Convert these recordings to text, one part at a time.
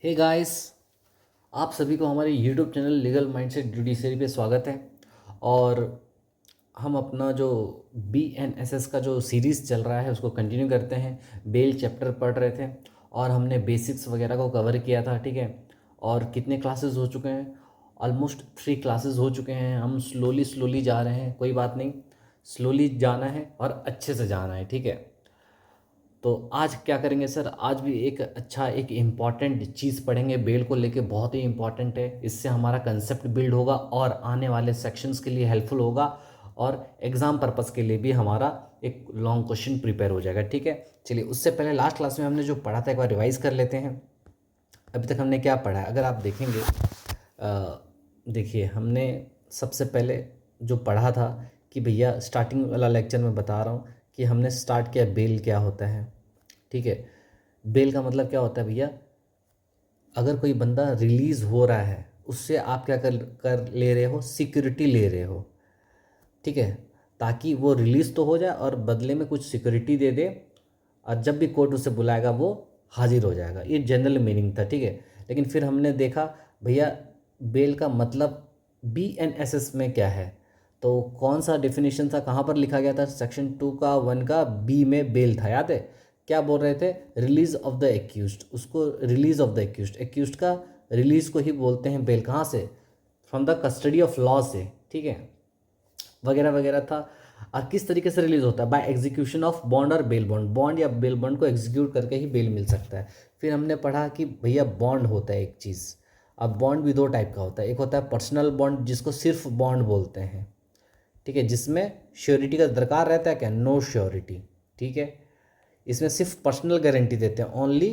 Hey guys, आप सभी को हमारे YouTube channel legal mindset judiciary पे स्वागत है। और हम अपना जो BNSS का जो सीरीज़ चल रहा है उसको कंटिन्यू करते हैं। बेल चैप्टर पढ़ रहे थे और हमने बेसिक्स वगैरह को कवर किया था, ठीक है। और कितने क्लासेस हो चुके हैं? ऑलमोस्ट 3 क्लासेस हो चुके हैं। हम स्लोली स्लोली जा रहे हैं, कोई बात नहीं, स्लोली जाना है और अच्छे से जाना है, ठीक है। तो आज क्या करेंगे सर? आज भी एक इम्पॉर्टेंट चीज़ पढ़ेंगे, बेल को लेके, बहुत ही इम्पॉर्टेंट है। इससे हमारा कंसेप्ट बिल्ड होगा और आने वाले सेक्शंस के लिए हेल्पफुल होगा और एग्ज़ाम पर्पस के लिए भी हमारा एक लॉन्ग क्वेश्चन प्रिपेयर हो जाएगा, ठीक है। चलिए, उससे पहले लास्ट क्लास में हमने जो पढ़ा था एक बार रिवाइज कर लेते हैं। अभी तक हमने क्या पढ़ा है अगर आप देखेंगे, देखिए, हमने सबसे पहले जो पढ़ा था कि भैया, स्टार्टिंग वाला लेक्चर में बता रहा हूँ कि हमने स्टार्ट किया बेल क्या होता है, ठीक है। बेल का मतलब क्या होता है भैया? अगर कोई बंदा रिलीज़ हो रहा है, उससे आप क्या कर कर ले रहे हो? सिक्योरिटी ले रहे हो, ठीक है। ताकि वो रिलीज़ तो हो जाए और बदले में कुछ सिक्योरिटी दे दे, और जब भी कोर्ट उसे बुलाएगा वो हाजिर हो जाएगा। ये जनरल मीनिंग था, ठीक है। लेकिन फिर हमने देखा भैया, बेल का मतलब BNSS में क्या है। तो कौन सा डेफिनेशन था, कहाँ पर लिखा गया था? सेक्शन 2 का 1 का B में बेल था, याद है? क्या बोल रहे थे? Release of the accused. उसको release of the accused, accused का रिलीज को ही बोलते हैं बेल। कहाँ से? From the custody of law से, ठीक है, वगैरह वगैरह था। और किस तरीके से रिलीज होता है? बाय एग्जीक्यूशन ऑफ बॉन्ड और बेल बॉन्ड। बॉन्ड या बेल बॉन्ड को एग्जीक्यूट करके ही बेल मिल सकता है। फिर हमने पढ़ा कि भैया, बॉन्ड होता है एक चीज़। अब बॉन्ड भी 2 टाइप का होता है। एक होता है पर्सनल बॉन्ड, जिसको सिर्फ बॉन्ड बोलते हैं, ठीक है, जिसमें श्योरिटी का दरकार रहता है क्या? नो श्योरिटी, ठीक है। इसमें सिर्फ पर्सनल गारंटी देते हैं, ओनली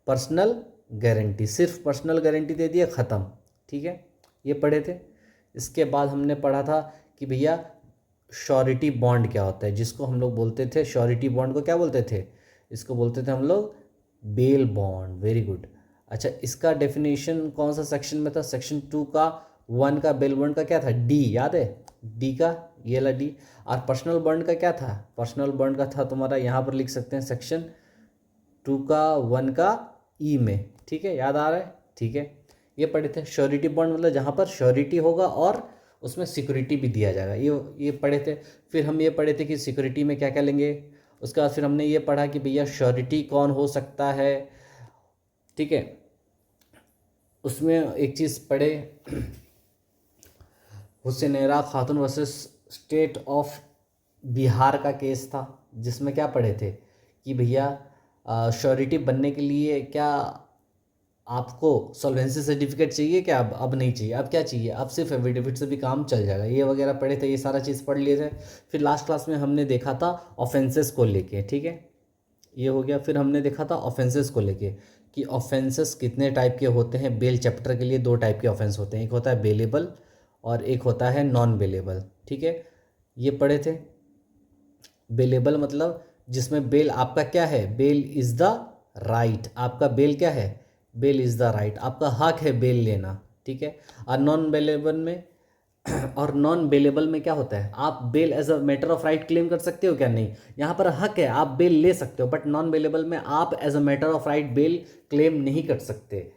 पर्सनल गारंटी, सिर्फ पर्सनल गारंटी दे दिया, ख़त्म, ठीक है। ये पढ़े थे। इसके बाद हमने पढ़ा था कि भैया, श्योरिटी बॉन्ड क्या होता है, जिसको हम लोग बोलते थे, श्योरिटी बॉन्ड को क्या बोलते थे? इसको बोलते थे हम लोग बेल बॉन्ड। Very good. अच्छा, इसका डेफिनेशन कौन सा सेक्शन में था? सेक्शन 2 का 1 का बेल बॉन्ड का क्या था? डी, याद है? डी का, ये ला डी। और पर्सनल बॉन्ड का क्या था? पर्सनल बॉन्ड का था तुम्हारा, यहाँ पर लिख सकते हैं, सेक्शन 2 का 1 का ई में, ठीक है, याद आ रहा है? ठीक है, ये पढ़े थे। श्योरिटी बॉन्ड मतलब जहाँ पर श्योरिटी होगा और उसमें सिक्योरिटी भी दिया जाएगा, ये पढ़े थे। फिर हम ये पढ़े थे कि सिक्योरिटी में क्या क्या लेंगे। उसके बाद फिर हमने ये पढ़ा कि भैया, श्योरिटी कौन हो सकता है, ठीक है। उसमें एक चीज़ पढ़े, हुसैनरा खातून वर्सेस स्टेट ऑफ बिहार का केस था, जिसमें क्या पढ़े थे कि भैया, श्योरिटी बनने के लिए क्या आपको सॉल्वेंसी सर्टिफिकेट चाहिए क्या? अब नहीं चाहिए। अब क्या चाहिए? अब सिर्फ एफिडेविट से भी काम चल जाएगा। ये वगैरह पढ़े थे, ये सारा चीज़ पढ़ लिए थे। फिर लास्ट क्लास में हमने देखा था ऑफेंसेस को लेके, ठीक है, ये हो गया। फिर हमने देखा था ऑफेंसेस को लेके कि ऑफेंसेस कितने टाइप के होते हैं। बेल चैप्टर के लिए 2 टाइप के ऑफेंस होते हैं, एक होता है बेलेबल और एक होता है नॉन बेलेबल, ठीक है, ये पढ़े थे। बेलेबल मतलब जिसमें बेल आपका क्या है? Bail is the right. आपका बेल क्या है? बेल इज़ द राइट, आपका हक है बेल लेना, ठीक है। और नॉन बेलेबल में और नॉन बेलेबल में क्या होता है? आप bail as a matter of right claim कर सकते हो क्या? नहीं, यहाँ पर हक है, आप बेल ले सकते हो, बट नॉन बेलेबल में आप as a matter of right bail claim नहीं कर सकते।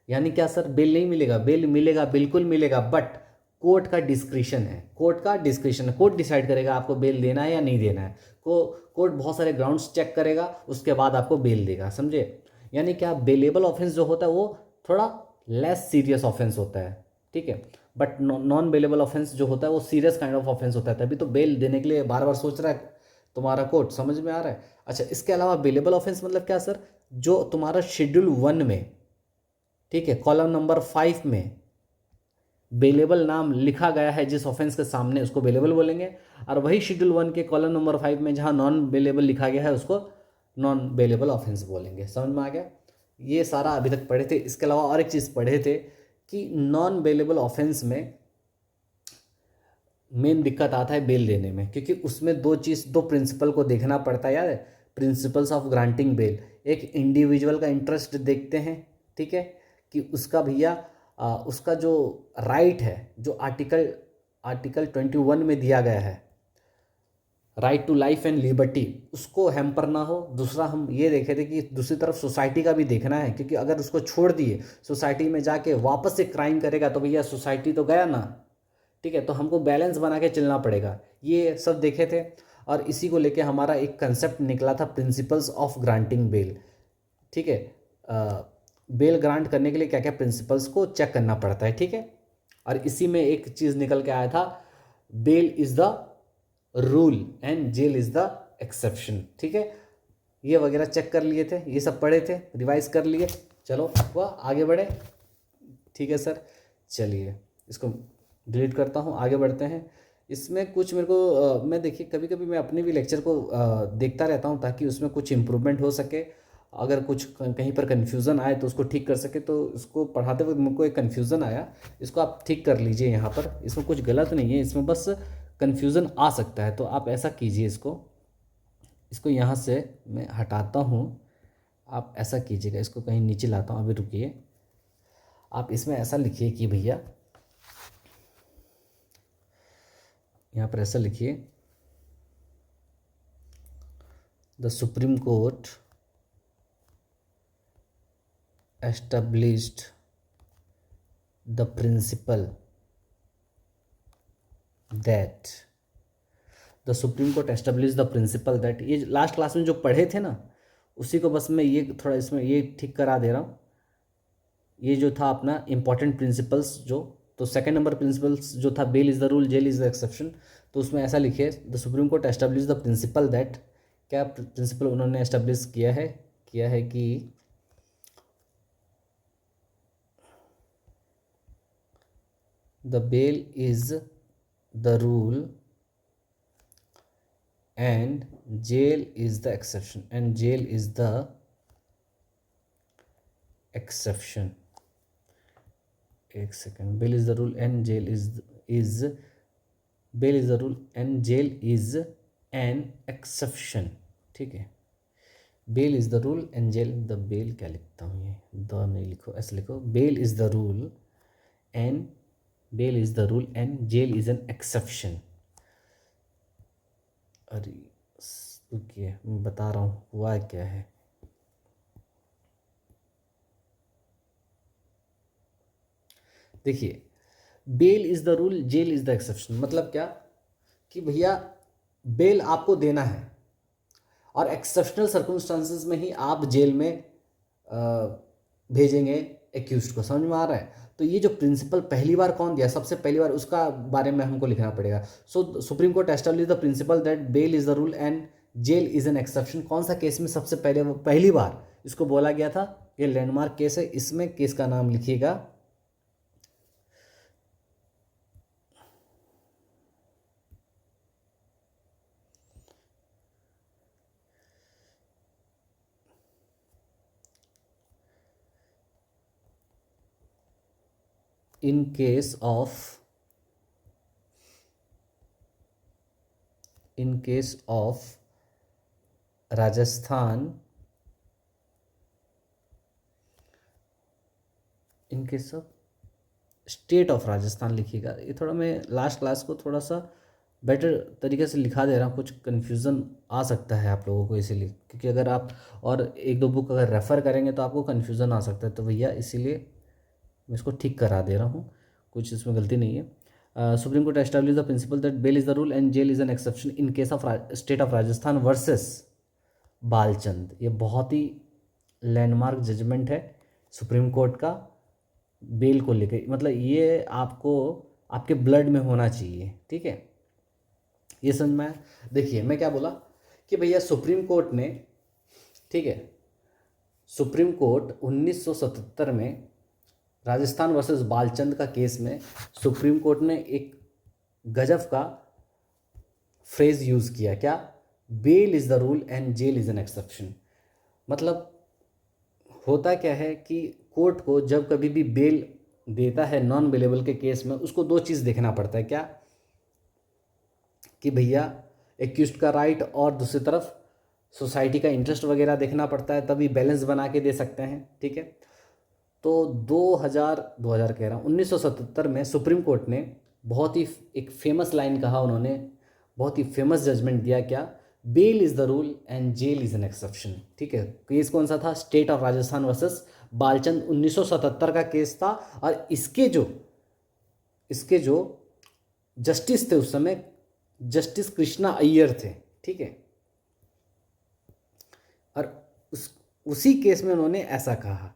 यानी क्या सर? बेल नहीं मिलेगा? बेल मिलेगा, बिल्कुल मिलेगा, बट कोर्ट का डिस्क्रिशन है, कोर्ट का डिस्क्रिशन है। कोर्ट डिसाइड करेगा आपको बेल देना है या नहीं देना है। कोर्ट बहुत सारे ग्राउंड्स चेक करेगा, उसके बाद आपको बेल देगा, समझे? यानी क्या, बेलेबल ऑफेंस जो होता है वो थोड़ा लेस सीरियस ऑफेंस होता है, ठीक है। बट नॉन बेलेबल ऑफेंस जो होता है वो सीरियस काइंड ऑफ ऑफेंस होता है, तभी तो बेल देने के लिए बार बार सोच रहा है तुम्हारा कोर्ट, समझ में आ रहा है? अच्छा, इसके अलावा बेलेबल ऑफेंस मतलब क्या सर? जो तुम्हारा शेड्यूल 1 में, ठीक है, कॉलम नंबर 5 में बेलेबल नाम लिखा गया है जिस ऑफेंस के सामने, उसको बेलेबल बोलेंगे। और वही शेड्यूल 1 के कॉलम नंबर 5 में जहाँ नॉन बेलेबल लिखा गया है, उसको नॉन बेलेबल ऑफेंस बोलेंगे। समझ में आ गया? ये सारा अभी तक पढ़े थे। इसके अलावा और एक चीज़ पढ़े थे कि नॉन बेलेबल ऑफेंस में मेन दिक्कत आता है बेल देने में, क्योंकि उसमें दो प्रिंसिपल को देखना पड़ता है, यार, प्रिंसिपल्स ऑफ ग्रांटिंग बेल। एक इंडिविजुअल का इंटरेस्ट देखते हैं, ठीक है, कि उसका भैया, उसका जो राइट है, जो आर्टिकल 21 में दिया गया है, right to life and liberty उसको हैम्पर ना हो। दूसरा हम ये देखे थे कि दूसरी तरफ सोसाइटी का भी देखना है, क्योंकि अगर उसको छोड़ दिए सोसाइटी में जाके वापस से क्राइम करेगा तो भैया सोसाइटी तो गया ना। ठीक है, तो हमको बैलेंस बना के चलना पड़ेगा, ये सब देखे थे। और इसी को लेके हमारा एक कंसेप्ट निकला था, प्रिंसिपल्स ऑफ ग्रांटिंग बेल। ठीक है, बेल ग्रांट करने के लिए क्या क्या प्रिंसिपल्स को चेक करना पड़ता है। ठीक है, और इसी में एक चीज़ निकल के आया था, bail is the rule and jail is the exception. ठीक है, ये वगैरह चेक कर लिए थे, ये सब पढ़े थे, रिवाइज कर लिए। चलो वह आगे बढ़े। ठीक है सर, चलिए इसको डिलीट करता हूँ, आगे बढ़ते हैं। इसमें कुछ मेरे को मैं देखिए कभी कभी मैं अपने भी लेक्चर को देखता रहता हूँ ताकि उसमें कुछ इम्प्रूवमेंट हो सके। अगर कुछ कहीं पर कन्फ्यूज़न आए तो उसको ठीक कर सके। तो इसको पढ़ाते वक्त मुझको एक कन्फ्यूज़न आया, इसको आप ठीक कर लीजिए। यहाँ पर इसमें कुछ गलत नहीं है, इसमें बस कन्फ्यूज़न आ सकता है। तो आप ऐसा कीजिए, इसको यहाँ से मैं हटाता हूँ, आप ऐसा कीजिएगा। इसको कहीं नीचे लाता हूँ, अभी रुकिए। आप इसमें ऐसा लिखिए कि भैया यहाँ पर ऐसा लिखिए, the Supreme court established the principle that the Supreme Court establish the principle that, ये लास्ट क्लास में जो पढ़े थे ना उसी को बस मैं ये थोड़ा इसमें ये ठीक करा दे रहा हूँ। ये जो था अपना इंपॉर्टेंट प्रिंसिपल्स जो, तो सेकंड नंबर प्रिंसिपल्स जो था, bail is the rule jail is the exception. तो उसमें ऐसा लिखे, the Supreme Court establish the principle that, क्या प्रिंसिपल उन्होंने एस्टेब्लिश किया है कि the bail is the rule and jail is the exception, एक second, bail is the rule and jail is bail is the rule and jail is an exception। ठीक है, bail is the rule and jail, the bail क्या लिखता हूँ, ये the नहीं लिखो, ऐसे लिखो, bail is the rule and bail is the rule and jail is an exception. अरे रुकिए, मैं बता रहा हूँ हुआ क्या है। देखिए, bail is the rule jail is the exception मतलब क्या कि भैया बेल आपको देना है और एक्सेप्शनल सर्कमस्टांसेस में ही आप जेल में भेजेंगे एक्यूज्ड को। समझ में आ रहा है? तो ये जो प्रिंसिपल पहली बार कौन दिया, सबसे पहली बार, उसका बारे में हमको लिखना पड़ेगा। So Supreme court establish the principle that bail is the rule and jail is an exception. कौन सा केस में सबसे पहली बार इसको बोला गया था? ये लैंडमार्क केस है, इसमें केस का नाम लिखिएगा in case of Rajasthan, in case of state of Rajasthan लिखिएगा। ये थोड़ा मैं लास्ट क्लास को थोड़ा सा बेटर तरीके से लिखा दे रहा हूँ, कुछ कन्फ्यूज़न आ सकता है आप लोगों को इसीलिए, क्योंकि अगर आप और एक दो बुक अगर रेफ़र करेंगे तो आपको कन्फ्यूज़न आ सकता है। तो भैया इसीलिए मैं इसको ठीक करा दे रहा हूँ, कुछ इसमें गलती नहीं है। Supreme court establish the principle that bail is the rule and jail is an exception in case of state of Rajasthan versus Balchand. ये बहुत ही लैंडमार्क जजमेंट है सुप्रीम कोर्ट का बेल को लेकर, मतलब ये आपको आपके ब्लड में होना चाहिए। ठीक है, ये समझ में आया? देखिए मैं क्या बोला कि भैया सुप्रीम कोर्ट ने, ठीक है, सुप्रीम कोर्ट 1977 में राजस्थान वर्सेस बालचंद का केस में सुप्रीम कोर्ट ने एक गजब का फ्रेज यूज़ किया, क्या? Bail is the rule and jail is an exception. मतलब होता क्या है कि कोर्ट को जब कभी भी बेल देता है नॉन बेलेबल के केस में, उसको दो चीज़ देखना पड़ता है, क्या? कि भैया एक्यूज्ड का राइट और दूसरी तरफ सोसाइटी का इंटरेस्ट वगैरह देखना पड़ता है, तभी बैलेंस बना के दे सकते हैं। ठीक है, तो 2000 कह रहा हूँ 1977 में सुप्रीम कोर्ट ने बहुत ही एक फेमस लाइन कहा उन्होंने, बहुत ही फेमस जजमेंट दिया, क्या? Bail is the rule and jail is an exception. ठीक है, केस कौन सा था? State of Rajasthan versus Balchand, 1977 का केस था। और इसके जो जस्टिस थे उस समय, जस्टिस कृष्णा अय्यर थे। ठीक है, और उसी केस में उन्होंने ऐसा कहा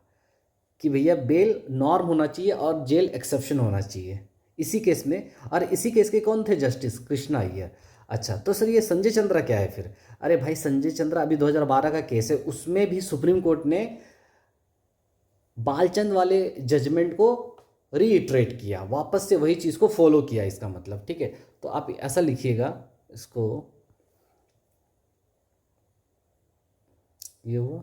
कि भैया बेल नॉर्म होना चाहिए और जेल एक्सेप्शन होना चाहिए इसी केस में। और इसी केस के कौन थे? जस्टिस कृष्णा अय्यर। अच्छा, तो सर ये संजय चंद्रा क्या है फिर? अरे भाई, संजय चंद्रा अभी 2012 का केस है, उसमें भी सुप्रीम कोर्ट ने बालचंद वाले जजमेंट को रीइटरेट किया, वापस से वही चीज़ को फॉलो किया, इसका मतलब। ठीक है, तो आप ऐसा लिखिएगा इसको, ये हुआ।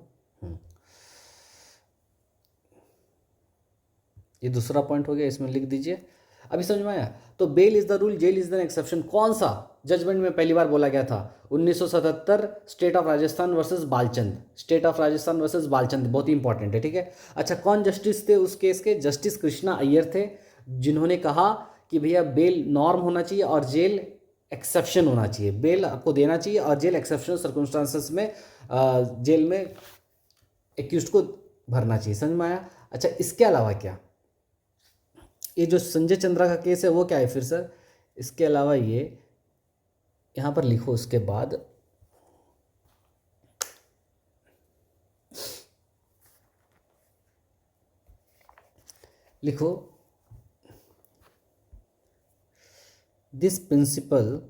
ये दूसरा पॉइंट हो गया, इसमें लिख दीजिए। अभी समझ में आया? तो bail is the rule, jail is the exception कौन सा जजमेंट में पहली बार बोला गया था? 1977, state of Rajasthan versus Balchand. State of Rajasthan versus Balchand बहुत ही इंपॉर्टेंट है। ठीक है, अच्छा, कौन जस्टिस थे उस केस के? जस्टिस कृष्णा अय्यर थे, जिन्होंने कहा कि भैया बेल नॉर्म होना चाहिए और जेल एक्सेप्शन होना चाहिए। बेल आपको देना चाहिए और जेल एक्सेप्शनल सर्कमस्टांसेस में जेल में एक्यूज्ड को भरना चाहिए। समझ में आया? अच्छा, इसके अलावा क्या? ये जो संजय चंद्रा का केस है वो क्या है फिर सर? इसके अलावा ये यहाँ पर लिखो, उसके बाद लिखो, this principle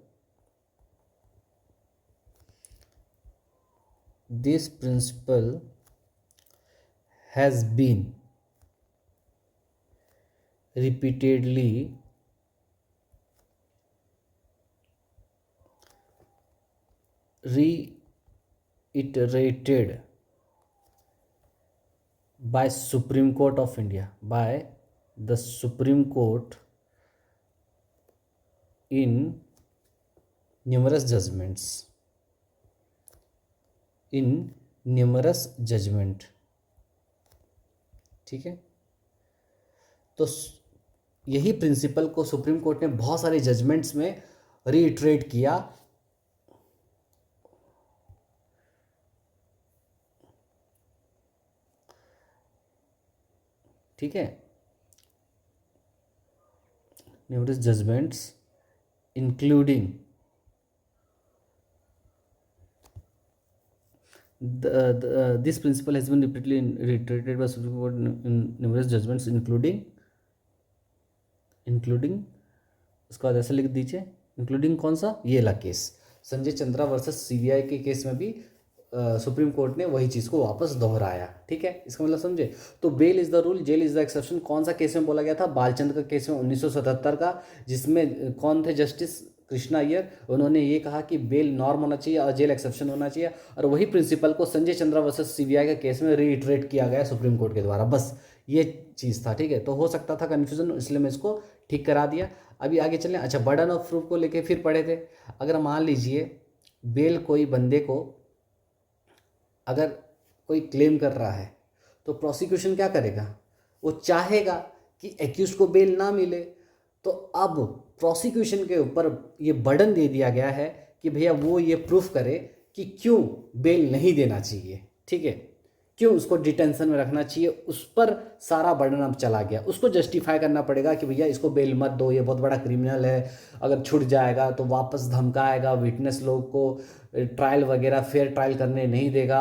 has been repeatedly reiterated by Supreme Court of India, by the Supreme Court in numerous judgments, ठीक है, तो यही प्रिंसिपल को सुप्रीम कोर्ट ने बहुत सारे जजमेंट्स में रीइटरेट किया। ठीक है, numerous judgments including this principle has been repeatedly reiterated by Supreme Court in numerous judgments including उसके बाद ऐसे लिख दीजिए, इंक्लूडिंग कौन सा? ये law case, Sanjay Chandra versus CBI के केस में भी सुप्रीम कोर्ट ने वही चीज़ को वापस दोहराया। ठीक है, इसका मतलब समझे? तो bail is the rule, jail is the exception कौन सा केस में बोला गया था? बालचंद का केस में 1977 का, जिसमें कौन थे? जस्टिस कृष्णा अय्यर। उन्होंने ये कहा कि बेल नॉर्म होना चाहिए और जेल एक्सेप्शन होना चाहिए, और वही प्रिंसिपल को संजय चंद्रा वर्सेस सीबीआई का केस में रीइटरेट किया गया सुप्रीम कोर्ट के द्वारा। बस ये चीज़ था। ठीक है, तो हो सकता था कन्फ्यूजन, इसलिए मैं इसको ठीक करा दिया। अभी आगे चलें। अच्छा, बर्डन ऑफ प्रूफ को लेके फिर पढ़े थे। अगर मान लीजिए बेल कोई बंदे को अगर कोई क्लेम कर रहा है, तो प्रोसिक्यूशन क्या करेगा? वो चाहेगा कि एक्यूज को बेल ना मिले। तो अब प्रोसिक्यूशन के ऊपर ये बर्डन दे दिया गया है कि भैया वो ये प्रूफ करे कि क्यों बेल नहीं देना चाहिए। ठीक है, क्यों उसको डिटेंशन में रखना चाहिए, उस पर सारा बर्डन अब चला गया। उसको जस्टिफाई करना पड़ेगा कि भैया इसको बेल मत दो, ये बहुत बड़ा क्रिमिनल है, अगर छूट जाएगा तो वापस धमकाएगा, विटनेस लोग को ट्रायल वगैरह फेयर ट्रायल करने नहीं देगा,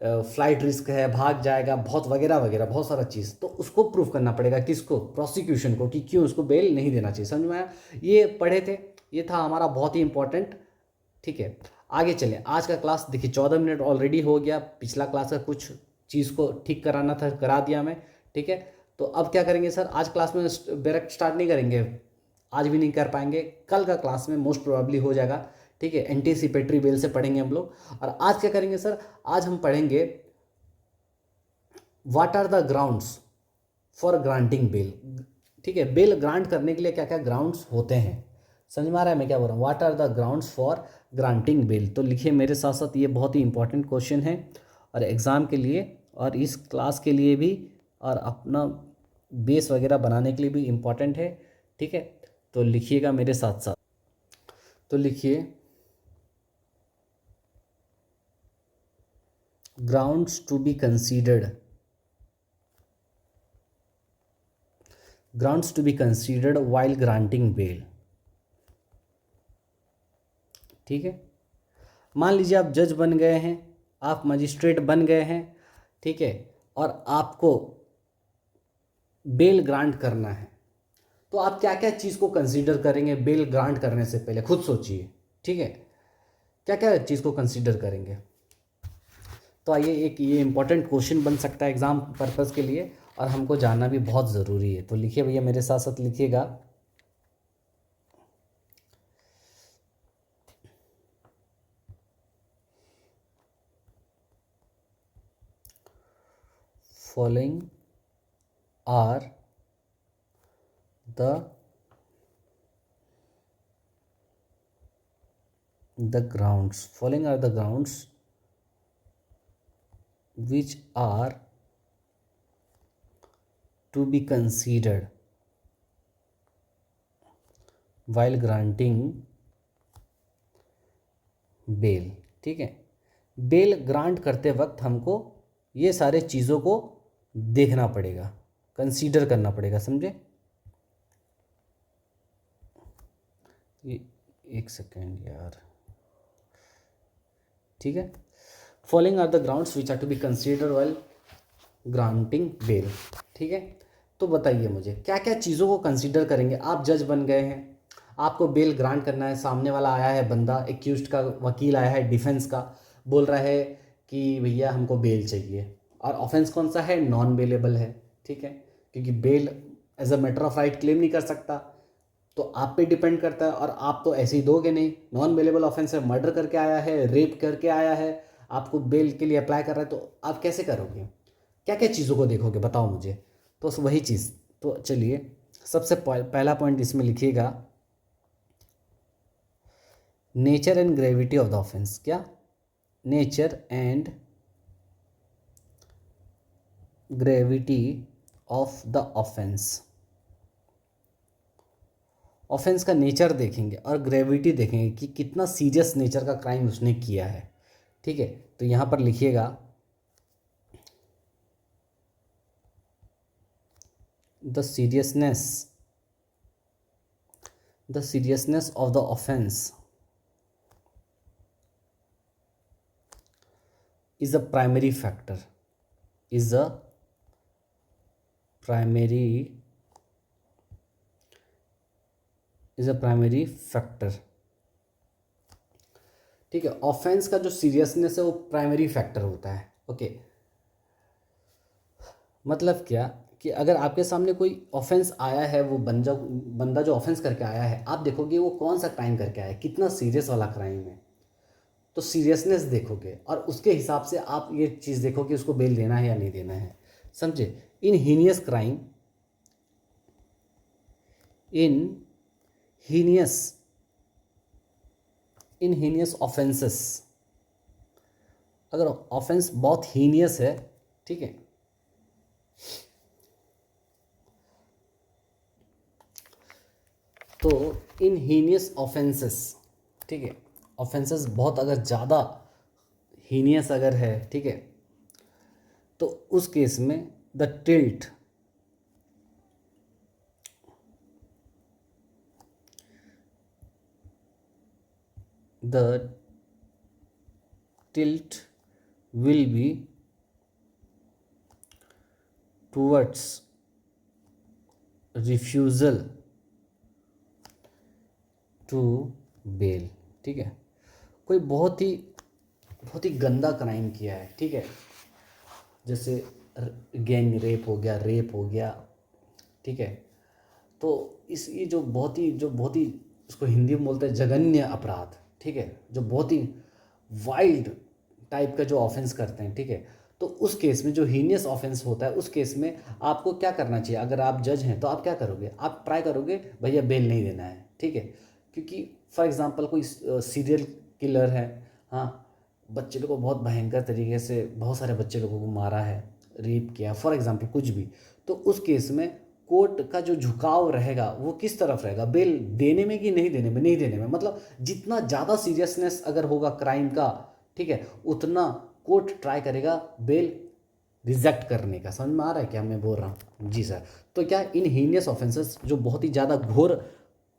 फ्लाइट रिस्क है, भाग जाएगा, बहुत वगैरह वगैरह, बहुत सारा चीज़। तो उसको प्रूफ करना पड़ेगा, किसको? प्रोसिक्यूशन को, कि क्यों उसको बेल नहीं देना चाहिए। समझ में आया? ये पढ़े थे, ये था हमारा बहुत ही इंपॉर्टेंट। ठीक है, आगे चलें। आज का क्लास देखिए 14 मिनट ऑलरेडी हो गया। पिछला क्लास का कुछ चीज़ को ठीक कराना था, करा दिया मैं। ठीक है, तो अब क्या करेंगे सर? आज क्लास में डायरेक्ट स्टार्ट नहीं करेंगे, आज भी नहीं कर पाएंगे, कल का क्लास में मोस्ट प्रोबेबली हो जाएगा। ठीक है, एंटीसिपेटरी बेल से पढ़ेंगे हम लोग। और आज क्या करेंगे सर? आज हम पढ़ेंगे what are the grounds for granting bail. ठीक है, बेल ग्रांट करने के लिए क्या क्या ग्राउंड्स होते हैं। समझ में आ रहा है मैं क्या बोल रहा हूँ? What are the grounds for granting bail. तो लिखिए मेरे साथ साथ, ये बहुत ही इंपॉर्टेंट क्वेश्चन है और एग्ज़ाम के लिए और इस क्लास के लिए भी, और अपना बेस वगैरह बनाने के लिए भी इम्पॉर्टेंट है। ठीक है, तो लिखिएगा मेरे साथ साथ। तो लिखिए grounds to be considered, grounds to be considered while granting bail। ठीक है, मान लीजिए आप जज बन गए हैं, आप मजिस्ट्रेट बन गए हैं, ठीक है, और आपको बेल ग्रांट करना है, तो आप क्या क्या चीज़ को कंसीडर करेंगे बेल ग्रांट करने से पहले, खुद सोचिए। ठीक है, क्या क्या चीज़ को कंसीडर करेंगे। तो आइए, एक ये इंपॉर्टेंट क्वेश्चन बन सकता है एग्ज़ाम पर्पज़ के लिए, और हमको जानना भी बहुत ज़रूरी है। तो लिखिए भैया, मेरे साथ साथ लिखिएगा। Following are the grounds, following are the grounds which are to be considered while granting bail। ठीक है, बेल ग्रांट करते वक्त हमको ये सारे चीज़ों को देखना पड़ेगा, कंसीडर करना पड़ेगा, समझे। ये एक सेकेंड यार, ठीक है। Following are the grounds which are to be consider while granting bail. ठीक है, तो बताइए मुझे क्या क्या चीज़ों को कंसीडर करेंगे। आप जज बन गए हैं, आपको बेल ग्रांट करना है, सामने वाला आया है बंदा, एक्यूज्ड का वकील आया है डिफेंस का, बोल रहा है कि भैया हमको बेल चाहिए, और ऑफेंस कौन सा है, नॉन बेलेबल है। ठीक है, क्योंकि bail as a matter of right claim नहीं कर सकता, तो आप पे डिपेंड करता है, और आप तो ऐसे ही दोगे नहीं। नॉन बेलेबल ऑफेंस है, मर्डर करके आया है, रेप करके आया है, आपको बेल के लिए अप्लाई कर रहा है, तो आप कैसे करोगे, क्या क्या चीज़ों को देखोगे, बताओ मुझे। तो वही चीज़, तो चलिए सबसे पहला पॉइंट इसमें लिखिएगा, nature and gravity of the offence. क्या, nature and gravity of the offence. Offence का नेचर देखेंगे और ग्रेविटी देखेंगे कि कितना सीरियस नेचर का क्राइम उसने किया है। ठीक है, तो यहाँ पर लिखिएगा, the seriousness of the offence is a primary factor, is a primary factor। ठीक है, ऑफेंस का जो सीरियसनेस है वो प्राइमरी फैक्टर होता है। ओके, मतलब क्या कि अगर आपके सामने कोई ऑफेंस आया है, वो बंदा जो ऑफेंस करके आया है, आप देखोगे वो कौन सा क्राइम करके आया है, कितना सीरियस वाला क्राइम है, तो सीरियसनेस देखोगे, और उसके हिसाब से आप ये चीज़ देखोगे उसको बेल देना है या नहीं देना है, समझे। इन हीनियस ऑफेंसेस, अगर ऑफेंस बहुत हीनियस है, ठीक है, तो इन हीनियस ऑफेंसेस, ठीक है, ऑफेंसेस बहुत अगर ज़्यादा हीनियस अगर है, ठीक है, तो उस केस में the tilt will be towards refusal to bail। ठीक है, कोई बहुत ही गंदा क्राइम किया है, ठीक है, जैसे गैंग रेप हो गया, ठीक है, तो ये जो बहुत ही उसको हिंदी में बोलते हैं जघन्य अपराध, ठीक है, जो बहुत ही वाइल्ड टाइप का जो ऑफेंस करते हैं, ठीक है, तो उस केस में जो हीनियस ऑफेंस होता है, उस केस में आपको क्या करना चाहिए। अगर आप जज हैं तो आप क्या करोगे, आप ट्राई करोगे भैया बेल नहीं देना है, ठीक है, क्योंकि फॉर एग्जांपल कोई सीरियल किलर है, हाँ, बच्चे लोगों को बहुत भयंकर तरीके से बहुत सारे बच्चे लोगों को मारा है, रेप किया, फॉर एग्जांपल कुछ भी, तो उस केस में कोर्ट का जो झुकाव रहेगा वो किस तरफ रहेगा, बेल देने में कि नहीं देने में, मतलब जितना ज़्यादा सीरियसनेस अगर होगा क्राइम का, ठीक है, उतना कोर्ट ट्राई करेगा बेल रिजेक्ट करने का। समझ में आ रहा है क्या मैं बोल रहा हूँ? जी सर। तो क्या इन हीनियस ऑफेंसेस जो बहुत ही ज़्यादा घोर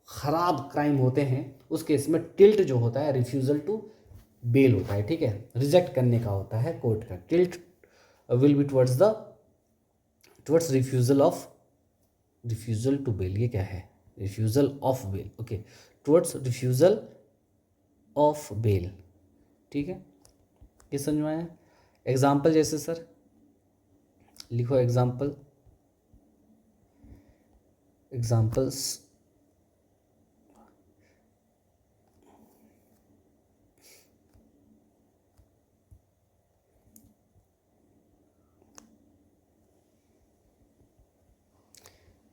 खराब क्राइम होते हैं उस केस में टिल्ट जो होता है रिफ्यूज़ल टू बेल होता है, ठीक है, रिजेक्ट करने का होता है कोर्ट का। Tilt will be towards refusal to bail. ये क्या है? Refusal of bail, okay, towards refusal of bail, ठीक है। ये समझ में आया? एग्जाम्पल जैसे सर लिखो एग्जाम्पल्स।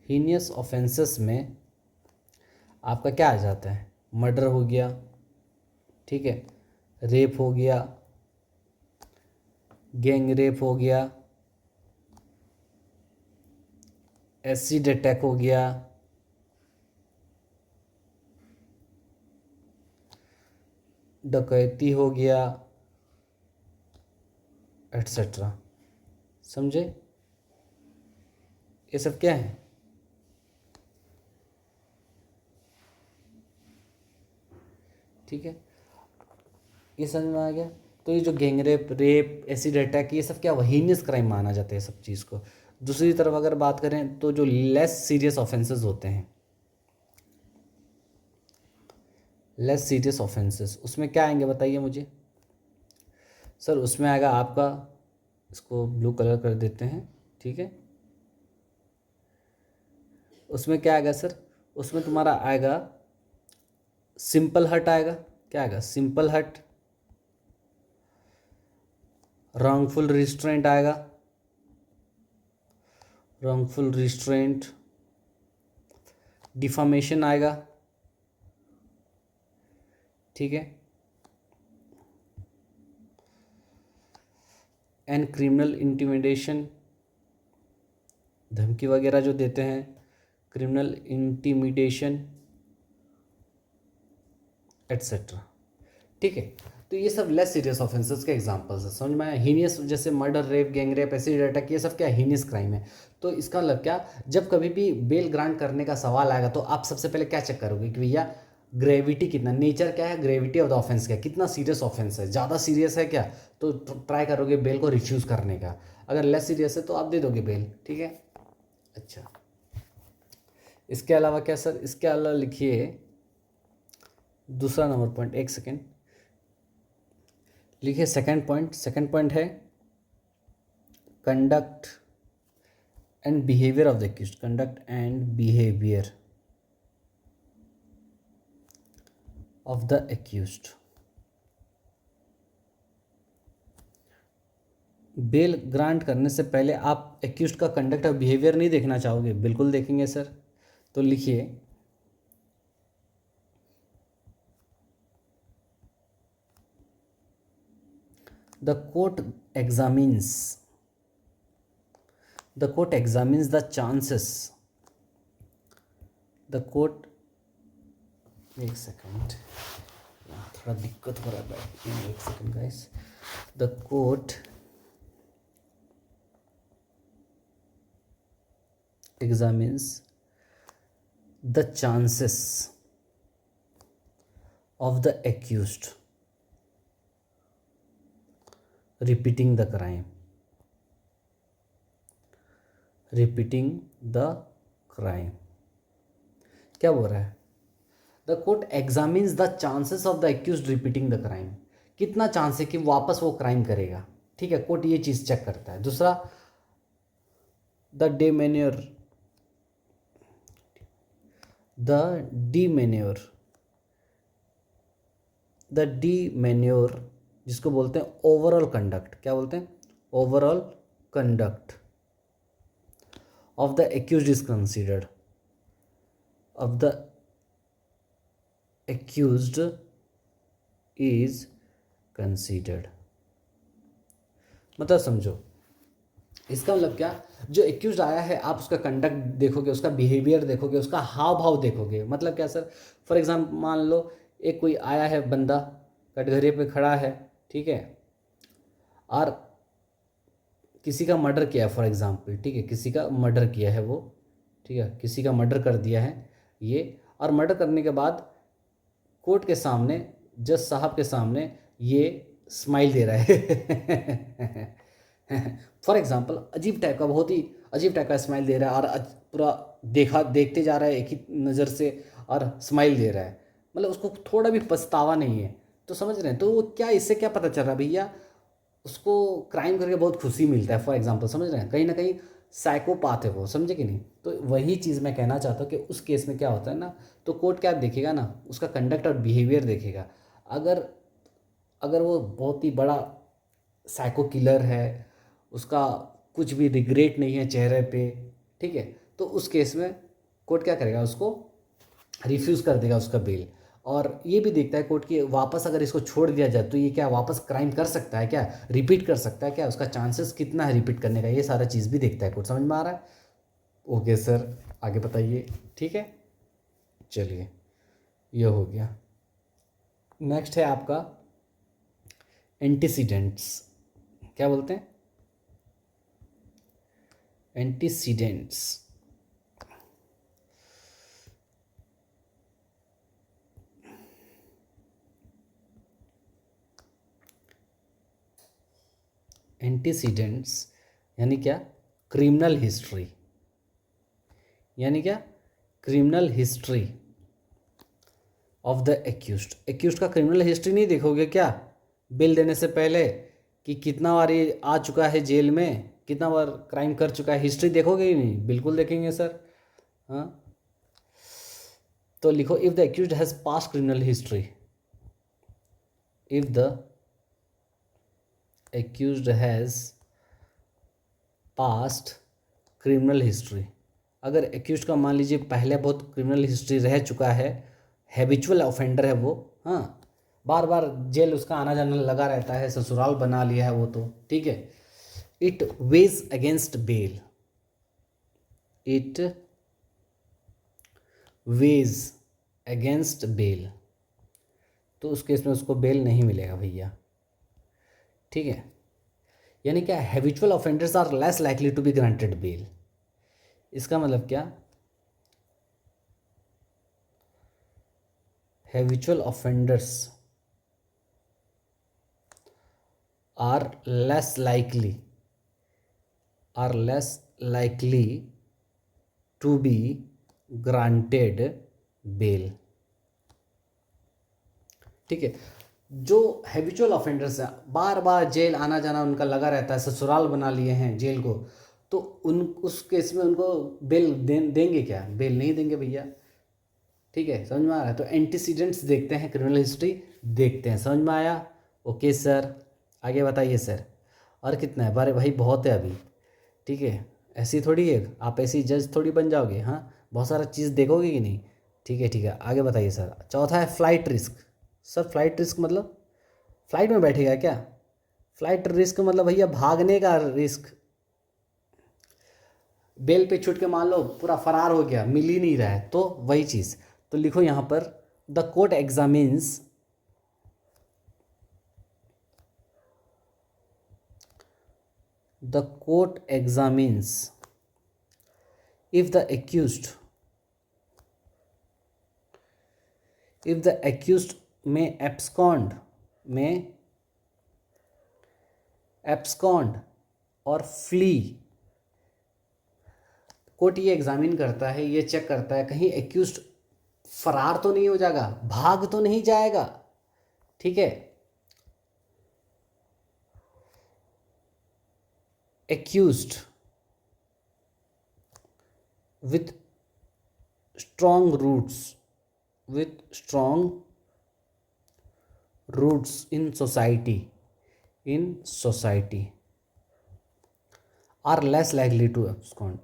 हीनियस ऑफेंसेस में आपका क्या आ जाता है? मर्डर हो गया, ठीक है, रेप हो गया, गैंग रेप हो गया, एसिड अटैक हो गया, डकैती हो गया, एट्सेट्रा। समझे? ये सब क्या है? ठीक है, ये समझ में आ गया। तो ये जो गैंगरेप, रेप, एसिड अटैक, ये सब क्या हीनियस क्राइम माना जाता है सब चीज़ को। दूसरी तरफ अगर बात करें तो जो लेस सीरियस ऑफेंसेस होते हैं, लेस सीरियस ऑफेंसेस, उसमें क्या आएंगे बताइए मुझे। सर उसमें आएगा आपका, इसको ब्लू कलर कर देते हैं, ठीक है। उसमें क्या आएगा सर? उसमें तुम्हारा आएगा सिंपल हर्ट आएगा। क्या आएगा? Simple hurt. रॉन्गफुल रिस्ट्रेंट आएगा, रॉन्गफुल रिस्ट्रेंट। डिफामेशन आएगा, ठीक है, एंड क्रिमिनल इंटिमिडेशन, धमकी वगैरह जो देते हैं, क्रिमिनल इंटिमिडेशन एट्सेट्रा, ठीक है। तो ये सब लेस सीरियस ऑफेंसेस के एग्जांपल्स है। समझ में आया? हीनियस जैसे murder, rape, gangrape, acid attack, ये सब क्या हीनियस क्राइम है। तो इसका मतलब क्या, जब कभी भी बेल ग्रांट करने का सवाल आएगा तो आप सबसे पहले क्या चेक करोगे कि भैया ग्रेविटी कितना, नेचर क्या है, ग्रेविटी ऑफ द ऑफेंस क्या है, कितना सीरियस ऑफेंस है, ज़्यादा सीरियस है क्या, तो ट्राई करोगे बेल को रिफ्यूज़ करने का। अगर लेस सीरियस है तो आप दे दोगे बेल, ठीक है। अच्छा, इसके अलावा क्या सर? इसके अलावा लिखिए दूसरा नंबर पॉइंट, एक सेकेंड लिखिए। सेकंड पॉइंट है conduct and behaviour of the accused. Conduct and behaviour of the accused. Bell grant करने से पहले आप एक्यूज्ड का कंडक्ट और बिहेवियर नहीं देखना चाहोगे? बिल्कुल देखेंगे सर। तो लिखिए the court examines the chances, the court, एक सेकंड थोड़ा दिक्कत हो रहा है बैठने में, एक second guys. the court examines the chances of the accused repeating the crime, क्या बोल रहा है? The court examines the chances of the accused repeating the crime. कितना चांस है कि वापस वो क्राइम करेगा, ठीक है, कोर्ट ये चीज़ चेक करता है। दूसरा द डीमेन्योर जिसको बोलते हैं ओवरऑल कंडक्ट। क्या बोलते हैं? Overall conduct of the accused is considered, of the accused is considered. मतलब समझो, इसका मतलब क्या, जो एक्यूज्ड आया है आप उसका कंडक्ट देखोगे, उसका बिहेवियर देखोगे, उसका हाव भाव देखोगे। मतलब क्या सर? फॉर एग्जाम्पल मान लो एक कोई आया है बंदा, कटघरे पे खड़ा है, ठीक है, और किसी का मर्डर किया है फॉर एग्जांपल, ठीक है, किसी का मर्डर किया है वो, ठीक है, किसी का मर्डर कर दिया है ये, और मर्डर करने के बाद कोर्ट के सामने, जज साहब के सामने ये स्माइल दे रहा है फॉर एग्जांपल अजीब टाइप का, बहुत ही अजीब टाइप का स्माइल दे रहा है, और पूरा देखते जा रहा है एक ही नज़र से, और स्माइल दे रहा है, मतलब उसको थोड़ा भी पछतावा नहीं है। तो समझ रहे हैं, तो वो क्या, इससे क्या पता चल रहा है भैया, उसको क्राइम करके बहुत खुशी मिलता है, फॉर एग्जांपल, समझ रहे हैं, कहीं ना कहीं साइकोपाथ है वो, समझे कि नहीं। तो वही चीज़ मैं कहना चाहता हूँ कि उस केस में क्या होता है ना, तो कोर्ट क्या देखेगा ना, उसका कंडक्ट और बिहेवियर देखेगा। अगर अगर वो बहुत ही बड़ा साइको किलर है, उसका कुछ भी रिग्रेट नहीं है चेहरे पे, ठीक है, तो उस केस में कोर्ट क्या करेगा, उसको रिफ्यूज़ कर देगा उसका बेल। और ये भी देखता है कोर्ट की, वापस अगर इसको छोड़ दिया जाए तो ये क्या वापस क्राइम कर सकता है क्या, रिपीट कर सकता है क्या, उसका चांसेस कितना है रिपीट करने का, ये सारा चीज़ भी देखता है कोर्ट। समझ में आ रहा है? ओके सर, आगे बताइए। ठीक है, चलिए, ये हो गया। नेक्स्ट है आपका एंटीसीडेंट्स। क्या बोलते हैं? एंटीसीडेंट्स। एंटीसीडेंट्स यानी क्या? Criminal history. यानी क्या? Criminal history of the accused. Accused का क्रिमिनल हिस्ट्री नहीं देखोगे क्या बिल देने से पहले, कि कितना बार ये आ चुका है जेल में, कितना बार क्राइम कर चुका है, हिस्ट्री देखोगे ही नहीं? बिल्कुल देखेंगे सर। हाँ, तो लिखो, if the accused has past criminal history, if the accused has past criminal history, अगर एक्यूज का मान लीजिए पहले बहुत क्रिमिनल हिस्ट्री रह चुका है, हैबिचुअल ऑफेंडर है वो, हाँ, बार बार जेल उसका आना जाना लगा रहता है, ससुराल बना लिया है वो, तो ठीक है, it weighs against bail, it weighs against bail, तो उस केस में उसको बेल नहीं मिलेगा भैया। ठीक है, यानी क्या, habitual offenders are less likely to be granted bail. इसका मतलब क्या, habitual offenders are less likely to be granted bail। ठीक है, जो हैबिचुअल ऑफेंडर्स हैं, बार बार जेल आना जाना उनका लगा रहता है, ससुराल बना लिए हैं जेल को, तो उन उस केस में उनको बेल देंगे क्या? बेल नहीं देंगे भैया। ठीक है, समझ में आ रहा है? तो एंटीसीडेंट्स देखते हैं, क्रिमिनल हिस्ट्री देखते हैं। समझ में आया? ओके सर, आगे बताइए सर। और कितना है? बारे भाई बहुत है अभी। ठीक है, ऐसी थोड़ी है, आप ऐसी जज थोड़ी बन जाओगे। हाँ, बहुत सारा चीज़ देखोगे कि नहीं। ठीक है, ठीक है, आगे बताइए सर। चौथा है flight risk. Sir flight risk मतलब फ्लाइट में बैठेगा क्या? फ्लाइट रिस्क मतलब भैया भागने का रिस्क। बेल पे छूट के मान लो पूरा फरार हो गया, मिल ही नहीं रहा है, तो वही चीज़। तो लिखो यहाँ पर, the court examines the court examines if the accused may abscond और फ्ली। कोर्ट ये एग्जामिन करता है, ये चेक करता है कहीं एक्यूज्ड फरार तो नहीं हो जाएगा, भाग तो नहीं जाएगा। ठीक है, accused with strong roots in society are less likely to abscond,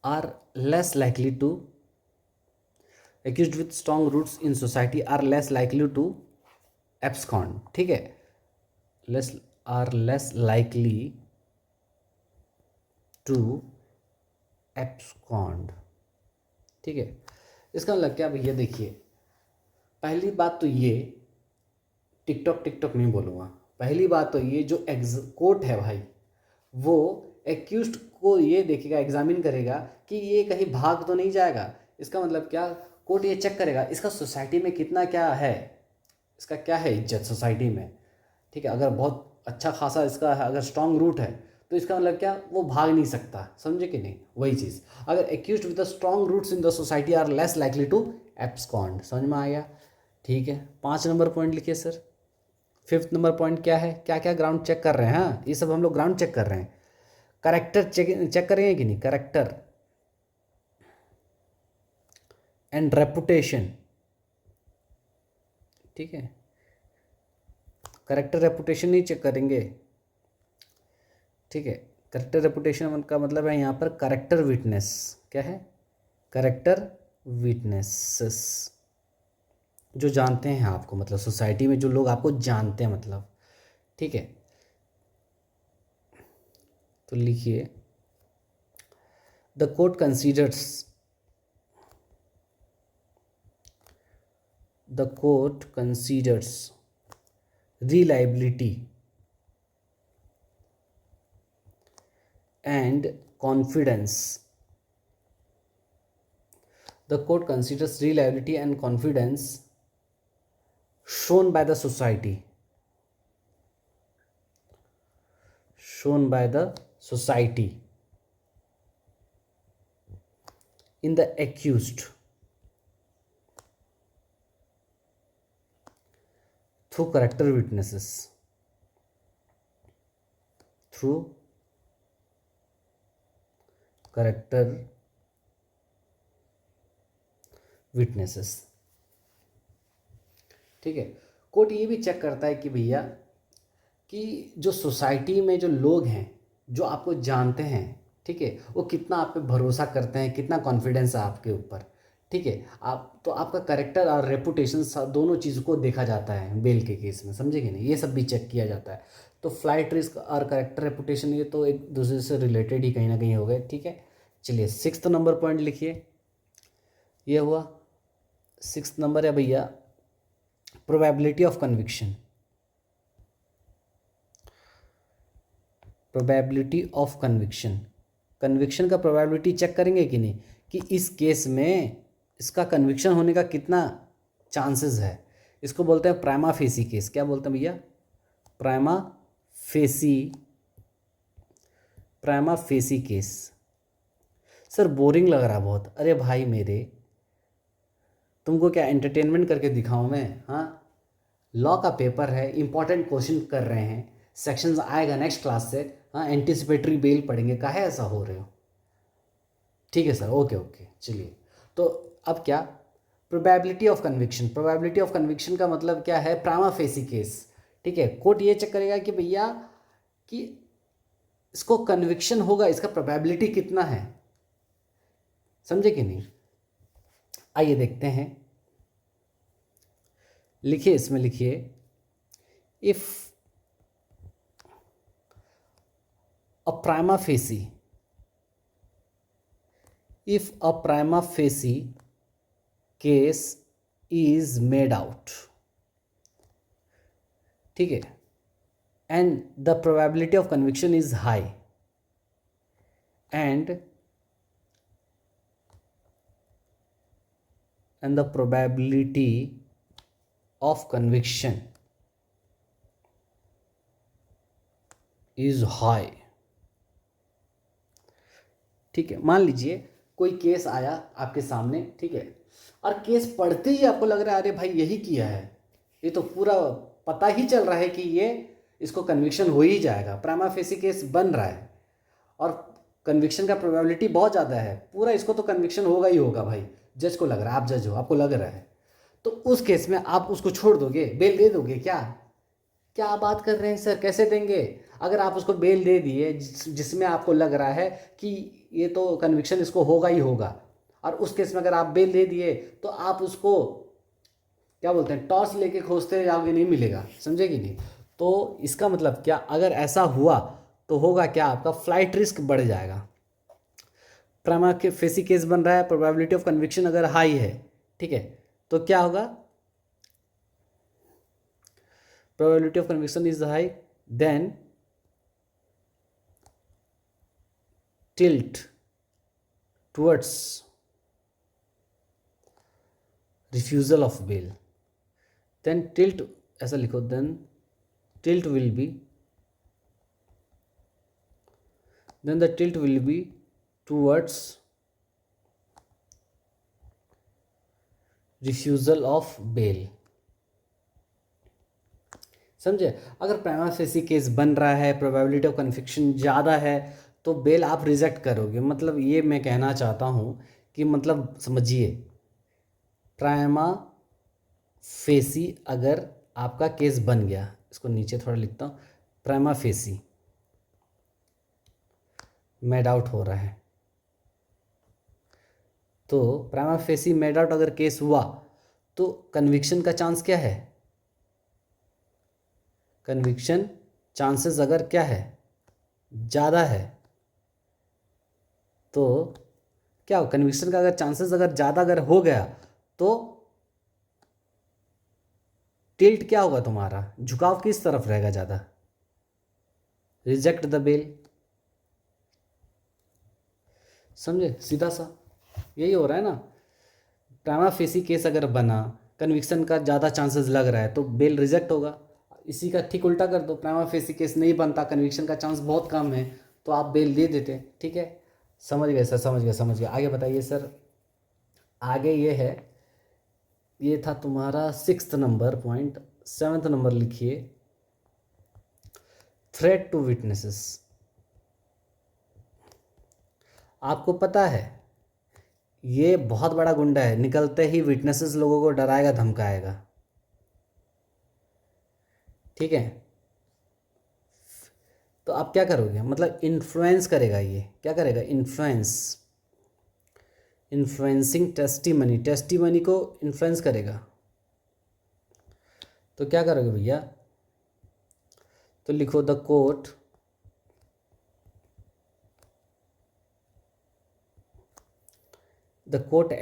are less likely to accused with strong roots in society are less likely to abscond। ठीक है, less likely to abscond। ठीक है, इसका मतलब क्या भैया, देखिए, पहली बात तो ये, टिकटॉक टिकटॉक नहीं बोलूँगा, पहली बात तो ये जो कोर्ट है भाई, वो एक्यूज्ड को ये देखेगा, एग्जामिन करेगा कि ये कहीं भाग तो नहीं जाएगा। इसका मतलब क्या, कोर्ट ये चेक करेगा इसका सोसाइटी में कितना क्या है, इसका क्या है इज्जत सोसाइटी में, ठीक है। अगर बहुत अच्छा खासा इसका है, अगर स्ट्रॉन्ग रूट है, तो इसका मतलब क्या, वो भाग नहीं सकता, समझे कि नहीं। वही चीज़, अगर accused with the strong roots in the society are less likely to abscond. समझ में आ गया, ठीक है। 5 नंबर पॉइंट लिखिए सर। 5th नंबर पॉइंट क्या है, क्या क्या ग्राउंड चेक कर रहे हैं, हाँ ये सब हम लोग ग्राउंड चेक कर रहे हैं। करेक्टर चेक करेंगे कि नहीं, करेक्टर एंड रेपुटेशन, ठीक है। करेक्टर रेपुटेशन नहीं चेक करेंगे, ठीक है। करेक्टर रेपुटेशन का मतलब है यहाँ पर करेक्टर विटनेस, क्या है, करेक्टर विटनेसेस, जो जानते हैं आपको, मतलब सोसाइटी में जो लोग आपको जानते हैं, मतलब, ठीक है। तो लिखिए, the court considers, the court considers reliability and confidence, the court considers reliability and confidence shown by the society, shown by the society in the accused through character witnesses, through character witnesses, ठीक है। Court ये भी check करता है कि भैया कि जो सोसाइटी में जो लोग हैं, जो आपको जानते हैं, ठीक है, वो कितना आप पे भरोसा करते हैं, कितना कॉन्फिडेंस है आपके ऊपर, ठीक है। आप तो आपका करेक्टर और रेपुटेशन दोनों चीज़ों को देखा जाता है बेल के केस में, समझे कि नहीं, ये सब भी चेक किया जाता है। तो फ्लाइट रिस्क और करेक्टर रेपुटेशन ये तो एक दूसरे से रिलेटेड ही कहीं ना कहीं हो गए, ठीक है। चलिए 6th नंबर पॉइंट लिखिए, ये हुआ 6th नंबर है भैया, probability of conviction, probability of conviction, conviction का प्रोबेबिलिटी चेक करेंगे कि नहीं, कि इस केस में इसका कन्विक्शन होने का कितना चांसेस है। इसको बोलते हैं प्राइमा फेसी केस। क्या बोलते हैं भैया, prima facie, prima facie case. Sir boring लग रहा है बहुत, अरे भाई मेरे, तुमको क्या एंटरटेनमेंट करके दिखाऊं मैं, हाँ। लॉ का पेपर है, इंपॉर्टेंट क्वेश्चन कर रहे हैं, सेक्शंस आएगा नेक्स्ट क्लास से, हाँ। एंटिसिपेटरी बेल पढ़ेंगे, काहे ऐसा हो रहे हो, ठीक है सर, ओके ओके। चलिए, तो अब क्या, probability of conviction, probability of conviction का मतलब क्या है, प्राइमा फेसी केस, ठीक है। कोर्ट ये चेक करेगा कि भैया कि इसको कन्विक्शन होगा, इसका प्रोबेबिलिटी कितना है, समझे कि नहीं। आइए देखते हैं, लिखिए, इसमें लिखिए, if a prima facie, if a prima facie case is made out, ठीक है, and the probability of conviction is high, and the probability of conviction is high, ठीक है। मान लीजिए कोई केस आया आपके सामने, ठीक है, और केस पढ़ते ही आपको लग रहा है अरे भाई यही किया है, ये तो पूरा पता ही चल रहा है कि ये इसको कन्विक्शन हो ही जाएगा, प्राइमा फेसी केस बन रहा है और कन्विक्शन का प्रोबेबिलिटी बहुत ज़्यादा है, पूरा इसको तो कन्विक्शन होगा ही होगा भाई, जज को लग रहा है, आप जज हो, आपको लग रहा है, तो उस केस में आप उसको छोड़ दोगे, बेल दे दोगे क्या, क्या बात कर रहे हैं सर, कैसे देंगे। अगर आप उसको बेल दे दिए जिसमें आपको लग रहा है कि ये तो कन्विक्शन इसको होगा ही होगा, और उस केस में अगर आप बेल दे दिए तो आप उसको क्या बोलते हैं, टॉर्च लेके खोजते जाओगे, नहीं मिलेगा, समझे कि नहीं। तो इसका मतलब क्या, अगर ऐसा हुआ तो होगा क्या, आपका फ्लाइट रिस्क बढ़ जाएगा। प्राइमा के फेसी केस बन रहा है, प्रोबेबिलिटी ऑफ कन्विक्शन अगर हाई है, ठीक है, तो क्या होगा, probability of conviction is high, then tilt towards refusal of bail. Then tilt, ऐसा लिखो, then tilt will be, then the tilt will be towards refusal of bail. समझे? अगर प्राइमा फेसी केस बन रहा है, प्रोबेबिलिटी ऑफ कन्विक्शन ज़्यादा है, तो बेल आप रिजेक्ट करोगे। मतलब ये मैं कहना चाहता हूँ कि मतलब समझिए, प्राइमा फेसी अगर आपका केस बन गया, इसको नीचे थोड़ा लिखता हूँ, प्राइमा फेसी मेड आउट हो रहा है, तो प्राइमा फेसी मेड आउट अगर केस हुआ तो कन्विक्शन का चांस क्या है, कन्विक्शन चांसेस अगर क्या है, ज़्यादा है, तो क्या हो, कन्विक्शन का अगर चांसेस अगर ज़्यादा अगर हो गया तो टिल्ट क्या होगा, तुम्हारा झुकाव किस तरफ रहेगा ज़्यादा, रिजेक्ट द बेल। समझे? सीधा सा यही हो रहा है ना। प्राइमा फेसी केस अगर बना, कन्विक्शन का ज़्यादा चांसेस लग रहा है, तो बेल रिजेक्ट होगा। इसी का ठीक उल्टा कर दो, प्राइमा फेसी केस नहीं बनता, कन्विक्शन का चांस बहुत कम है, तो आप बेल दे देते। ठीक है, समझ गए सर, समझ गए, समझ गए। आगे बताइए सर। आगे ये है, ये था तुम्हारा 6th number point. 7th number लिखिए, थ्रेट टू विटनेसेस। आपको पता है ये बहुत बड़ा गुंडा है, निकलते ही विटनेसेस लोगों को डराएगा धमकाएगा। ठीक है, तो आप क्या करोगे, मतलब इन्फ्लुएंस करेगा, ये क्या करेगा, इन्फ्लुएंसिंग टेस्टिमनी, टेस्टिमनी को इन्फ्लुएंस करेगा। तो क्या करोगे भैया, तो लिखो the court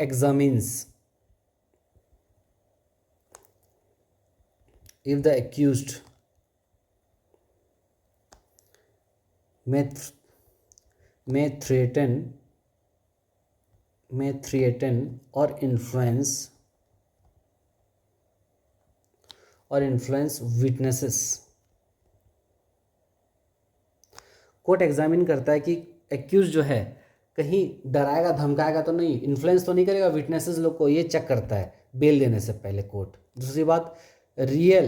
examines if the accused may threaten or influence witnesses। Court examine करता है कि एक्यूज जो है कहीं डराएगा धमकाएगा तो नहीं, इन्फ्लुएंस तो नहीं करेगा विटनेसेस लोग को, ये चेक करता है बेल देने से पहले कोर्ट। दूसरी बात, real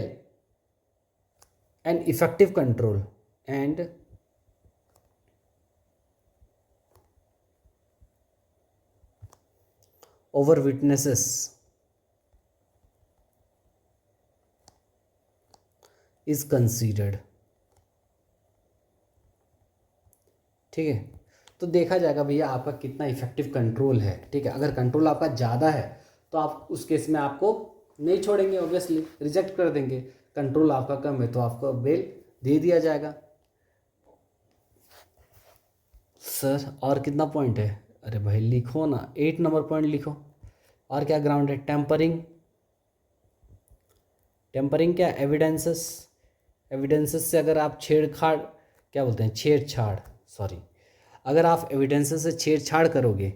and effective control and over witnesses is considered. ठीक है, तो देखा जाएगा भैया आपका कितना इफेक्टिव कंट्रोल है। ठीक है, अगर कंट्रोल आपका ज़्यादा है तो आप उस केस में आपको नहीं छोड़ेंगे, ऑब्वियसली रिजेक्ट कर देंगे। कंट्रोल आपका कम है तो आपको बेल दे दिया जाएगा। सर और कितना पॉइंट है, अरे भाई लिखो ना, 8 नंबर पॉइंट लिखो। और क्या ग्राउंड है, टेम्परिंग। टेम्परिंग क्या, एविडेंसेस से अगर आप छेड़छाड़, क्या बोलते हैं, छेड़छाड़, सॉरी, अगर आप एविडेंसेस से छेड़छाड़ करोगे,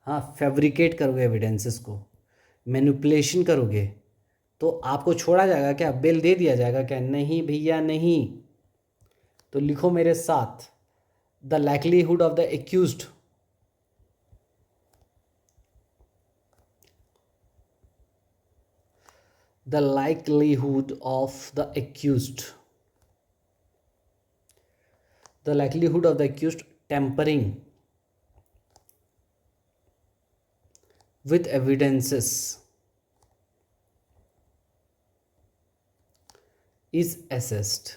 हाँ, फैब्रिकेट करोगे एविडेंसेस को, मैनिपुलेशन करोगे, तो आपको छोड़ा जाएगा क्या, बेल दे दिया जाएगा क्या, नहीं भैया नहीं। तो लिखो मेरे साथ, the likelihood of the accused, the likelihood of the accused tampering with evidences is assessed।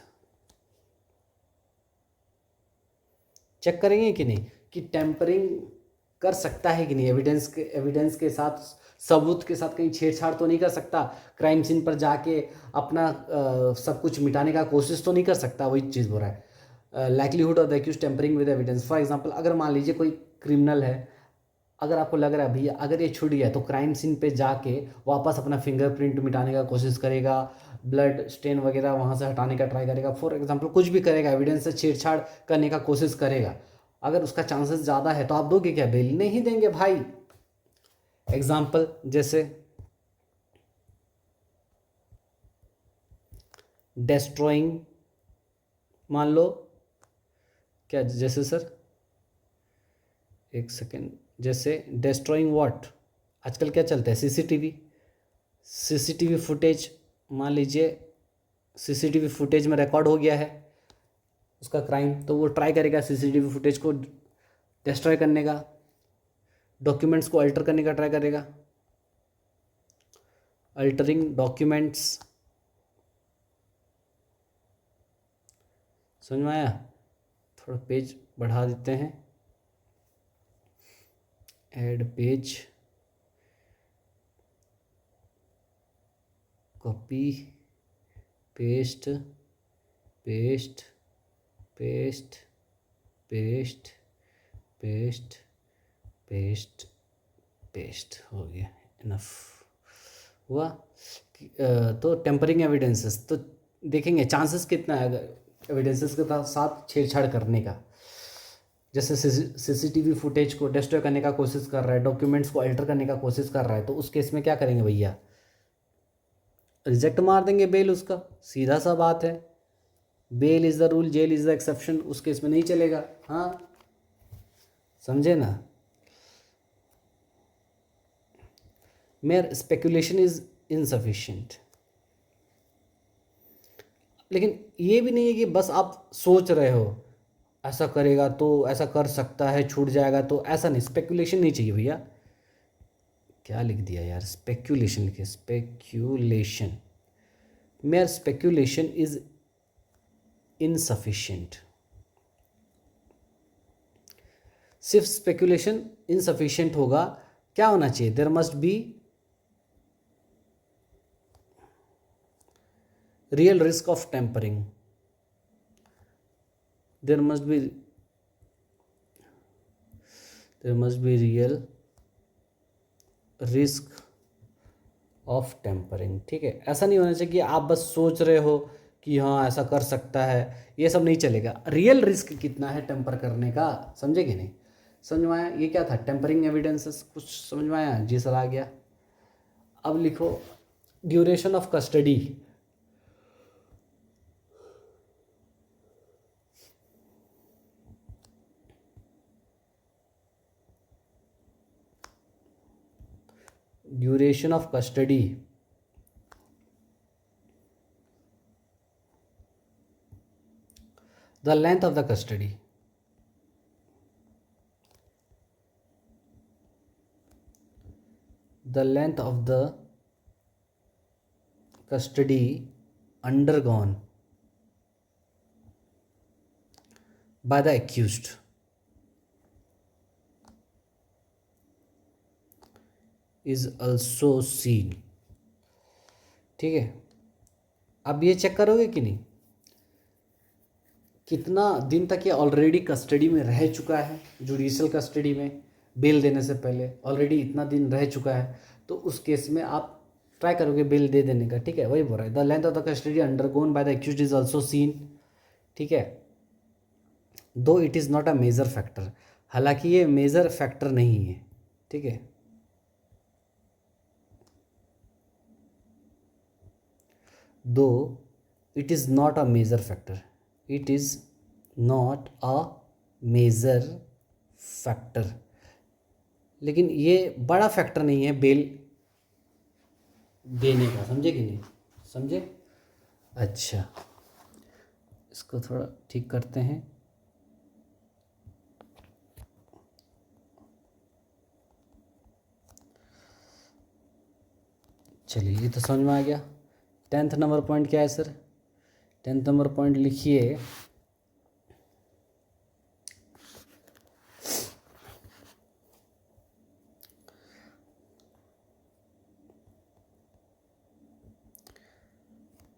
Check करेंगे कि नहीं कि टेम्परिंग कर सकता है कि नहीं, एविडेंस के साथ, सबूत के साथ कहीं छेड़छाड़ तो नहीं कर सकता, क्राइम सीन पर जाके अपना सब कुछ मिटाने का कोशिश तो नहीं कर सकता, वही चीज़ बोल रहा है। Likelihood of the accused tampering with evidence. For example, अगर मान लीजिए कोई क्रिमिनल है, अगर आपको लग रहा है भैया अगर ये छूट गया तो क्राइम सीन पे जाके वापस अपना फिंगरप्रिंट मिटाने का कोशिश करेगा, ब्लड स्टेन वगैरह वहाँ से हटाने का ट्राई करेगा, फॉर एग्जांपल कुछ भी करेगा, एविडेंस से छेड़छाड़ करने का कोशिश करेगा, अगर उसका चांसेस ज़्यादा है तो आप दोगे क्या? बेल नहीं देंगे भाई। एग्जाम्पल जैसे डेस्ट्रॉइंग, मान लो क्या, जैसे सर एक सेकेंड, जैसे डेस्ट्रॉइंग व्हाट, आजकल क्या चलता है? सीसीटीवी फुटेज, मान लीजिए सीसीटीवी फुटेज में रिकॉर्ड हो गया है उसका क्राइम, तो वो ट्राई करेगा सीसीटीवी फुटेज को डिस्ट्रॉय करने का, डॉक्यूमेंट्स को अल्टर करने का ट्राई करेगा, अल्टरिंग डॉक्यूमेंट्स। समझ में आया? थोड़ा पेज बढ़ा देते हैं, add page, copy paste paste paste paste paste paste paste, हो गया, इनफ हुआ। तो टेम्परिंग एविडेंसेस तो देखेंगे चांसेस कितना है अगर एविडेंसेस के साथ छेड़छाड़ करने का। जैसे सीसीटीवी फुटेज को डिस्ट्रॉय करने का कोशिश कर रहा है, डॉक्यूमेंट्स को अल्टर करने का कोशिश कर रहा है, तो उस केस में क्या करेंगे भैया? रिजेक्ट मार देंगे बेल उसका, सीधा सा बात है। Bail is the rule, jail is the exception, उस केस में नहीं चलेगा। हाँ समझे ना? Mere speculation is insufficient. लेकिन ये भी नहीं है कि बस आप सोच रहे हो ऐसा करेगा तो ऐसा कर सकता है, छूट जाएगा, तो ऐसा नहीं, स्पेकुलेशन नहीं चाहिए भैया। क्या लिख दिया यार, स्पेक्यूलेशन लिखे, speculation, mere speculation is insufficient. सिर्फ स्पेक्यूलेशन इनसफिशिएंट होगा, क्या होना चाहिए? There must be real risk of tampering, there must be real risk of tampering. ठीक है, ऐसा नहीं होना चाहिए कि आप बस सोच रहे हो कि हाँ ऐसा कर सकता है, ये सब नहीं चलेगा। रियल रिस्क कितना है टेम्पर करने का, समझे कि नहीं? समझ में आया? ये क्या था? टेम्परिंग एविडेंसेस, कुछ समझ में आया? जी सर आ गया। अब लिखो duration of custody. Duration of custody, the length of the custody, the length of the custody undergone by the accused is also seen। ठीक है, अब ये चेक करोगे कि नहीं कितना दिन तक ये ऑलरेडी कस्टडी में रह चुका है, जुडिशियल कस्टडी में बेल देने से पहले ऑलरेडी इतना दिन रह चुका है, तो उस केस में आप ट्राई करोगे बेल दे देने का। ठीक है, वही बोल रहा है, the length of the custody undergone by the accused is also seen. ठीक है, though it is not a major factor, हालांकि ये मेजर फैक्टर नहीं है। ठीक है, though it is not a major factor, it is not a major factor, लेकिन ये बड़ा फैक्टर नहीं है बेल देने का। समझे कि नहीं? समझे? अच्छा, इसको थोड़ा ठीक करते हैं। चलिए, ये तो समझ में आ गया। 10th नंबर पॉइंट क्या है सर? 10th नंबर पॉइंट लिखिए,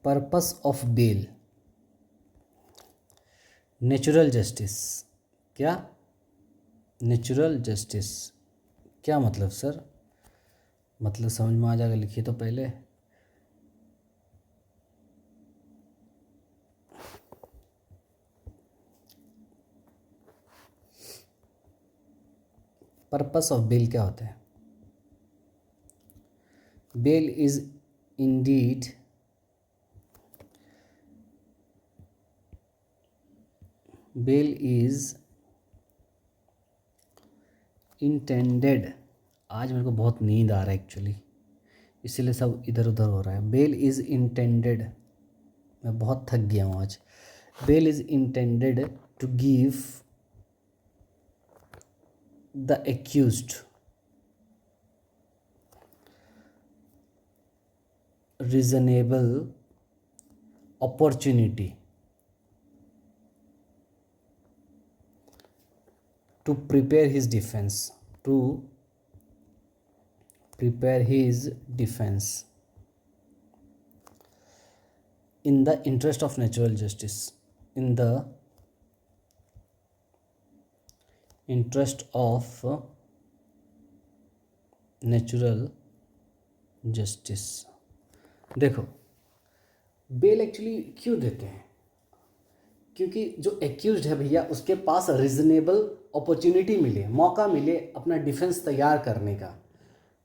purpose of bail, natural justice. क्या? नेचुरल जस्टिस क्या मतलब सर? मतलब समझ में आ जाएगा, लिखिए तो पहले। पर्पस ऑफ बेल क्या होता है? Bail is indeed bail is intended. आज मेरे को बहुत नींद आ रहा है एक्चुअली, इसीलिए सब इधर उधर हो रहा है। बेल इज इंटेंडेड, मैं बहुत थक गया हूँ आज। Bail is intended to give the accused reasonable opportunity to prepare his defense in the interest of natural justice, in the interest of natural justice। देखो, बेल एक्चुअली क्यों देते हैं? क्योंकि जो एक्यूज्ड है भैया, उसके पास रिजनेबल अपॉर्चुनिटी मिले, मौका मिले अपना डिफेंस तैयार करने का,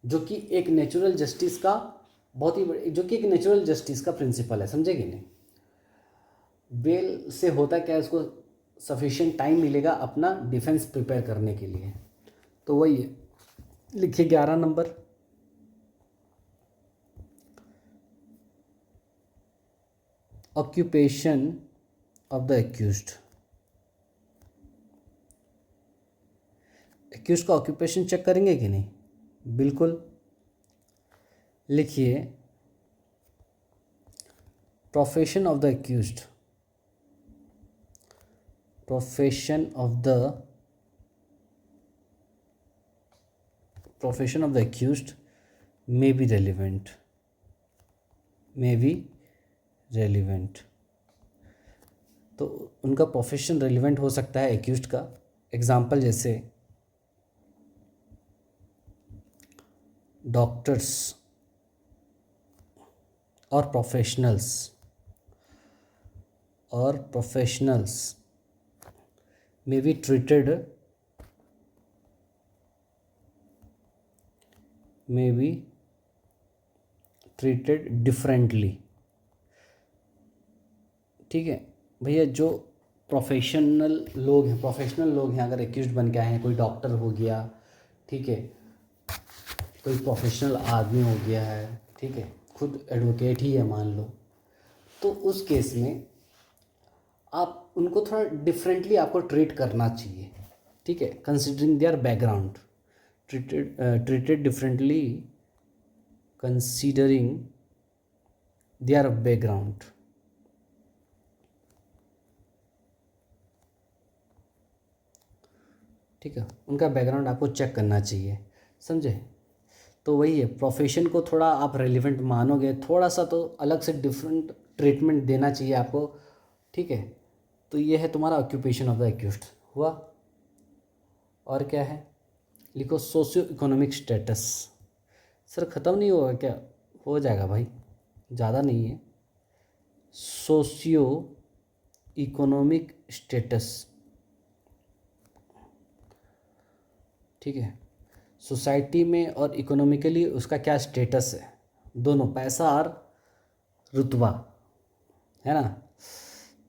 जो कि एक नेचुरल जस्टिस का बहुत ही जो कि एक नेचुरल जस्टिस का प्रिंसिपल है, समझे कि नहीं? बेल से होता क्या है, उसको सफिशिएंट टाइम मिलेगा अपना डिफेंस प्रिपेयर करने के लिए। तो वही है, लिखिए 11 number. Occupation of the accused. Accused का ऑक्यूपेशन चेक करेंगे कि नहीं? बिल्कुल, लिखिए profession of the accused. Profession of the accused may be relevant। तो उनका प्रोफेशन रेलिवेंट हो सकता है एक्यूज्ड का। एग्जाम्पल जैसे डॉक्टर्स और professionals may be treated differently। ठीक है भैया, जो प्रोफेशनल लोग हैं, अगर एक्यूज्ड बन के आए हैं, कोई डॉक्टर हो गया, ठीक है, कोई प्रोफेशनल आदमी हो गया है, ठीक है, खुद एडवोकेट ही है मान लो, तो उस केस में आप उनको थोड़ा डिफरेंटली आपको ट्रीट करना चाहिए, ठीक है, considering their background. Treated differently considering their background. ठीक है, उनका बैकग्राउंड आपको चेक करना चाहिए, समझे? तो वही है, प्रोफेशन को थोड़ा आप रेलिवेंट मानोगे, थोड़ा सा तो अलग से डिफरेंट ट्रीटमेंट देना चाहिए आपको, ठीक है। तो ये है तुम्हारा ऑक्यूपेशन ऑफ द एक्यूज्ड हुआ। और क्या है? लिखो सोशियो इकोनॉमिक स्टेटस। सर ख़त्म नहीं होगा क्या? हो जाएगा भाई, ज़्यादा नहीं है। सोशियो इकोनॉमिक स्टेटस, ठीक है, सोसाइटी में और इकोनॉमिकली उसका क्या स्टेटस है, दोनों, पैसा और रुतबा, है ना?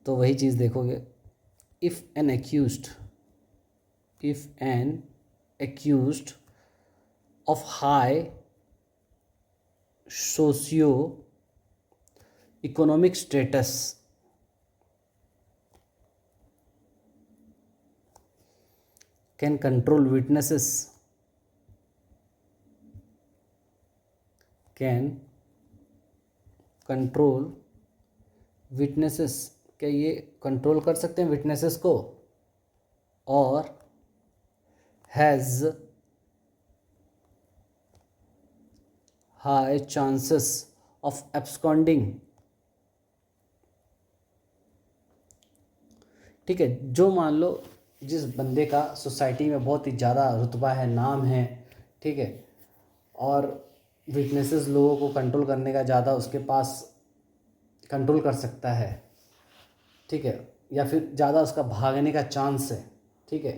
तो वही चीज़ देखोगे। If N accused of high socio economic status can control witnesses, क्या ये कंट्रोल कर सकते हैं विटनेसेस को? और has high chances of absconding. ठीक है, जो मान लो जिस बंदे का सोसाइटी में बहुत ही ज़्यादा रुतबा है, नाम है, ठीक है, और वीकनेसेस लोगों को कंट्रोल करने का ज़्यादा उसके पास कंट्रोल कर सकता है, ठीक है, या फिर ज़्यादा उसका भागने का चांस है, ठीक है,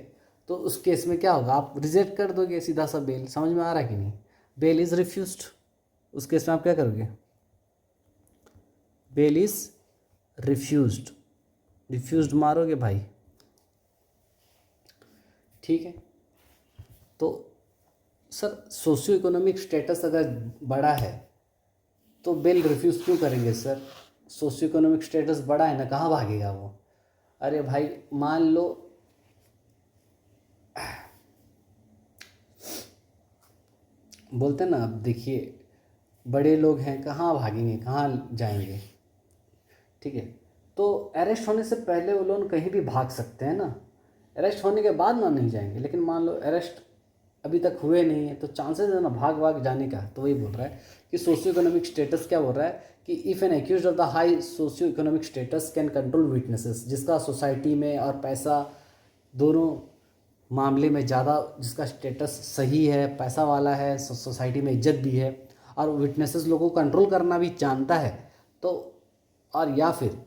तो उस केस में क्या होगा, आप रिजेक्ट कर दोगे सीधा सा बेल। समझ में आ रहा है कि नहीं? बेल इज़ रिफ्यूज्ड, उस केस में आप क्या करोगे? बेल इज़ रिफ्यूज्ड, रिफ्यूज्ड मारोगे भाई, ठीक है। तो सर सोशियो इकोनॉमिक स्टेटस अगर बड़ा है तो बेल रिफ्यूज़ क्यों करेंगे सर? सोशियो इकोनॉमिक स्टेटस बड़ा है ना, कहाँ भागेगा वो? अरे भाई मान लो बोलते हैं ना, अब देखिए बड़े लोग हैं, कहाँ भागेंगे, कहाँ जाएंगे, ठीक है। तो अरेस्ट होने से पहले वो लोग कहीं भी भाग सकते हैं ना, अरेस्ट होने के बाद ना नहीं जाएंगे। लेकिन मान लो अरेस्ट अभी तक हुए नहीं है तो चांसेस है ना भाग भाग जाने का। तो वही बोल रहा है कि सोशियो इकोनॉमिक स्टेटस क्या बोल रहा है कि if an accused of the high socio economic status can control witnesses, जिसका सोसाइटी में और पैसा दोनों मामले में ज़्यादा, जिसका स्टेटस सही है, पैसा वाला है, सोसाइटी में इज्जत भी है और विटनेसेस लोगों को कंट्रोल करना भी जानता है, तो और या फिर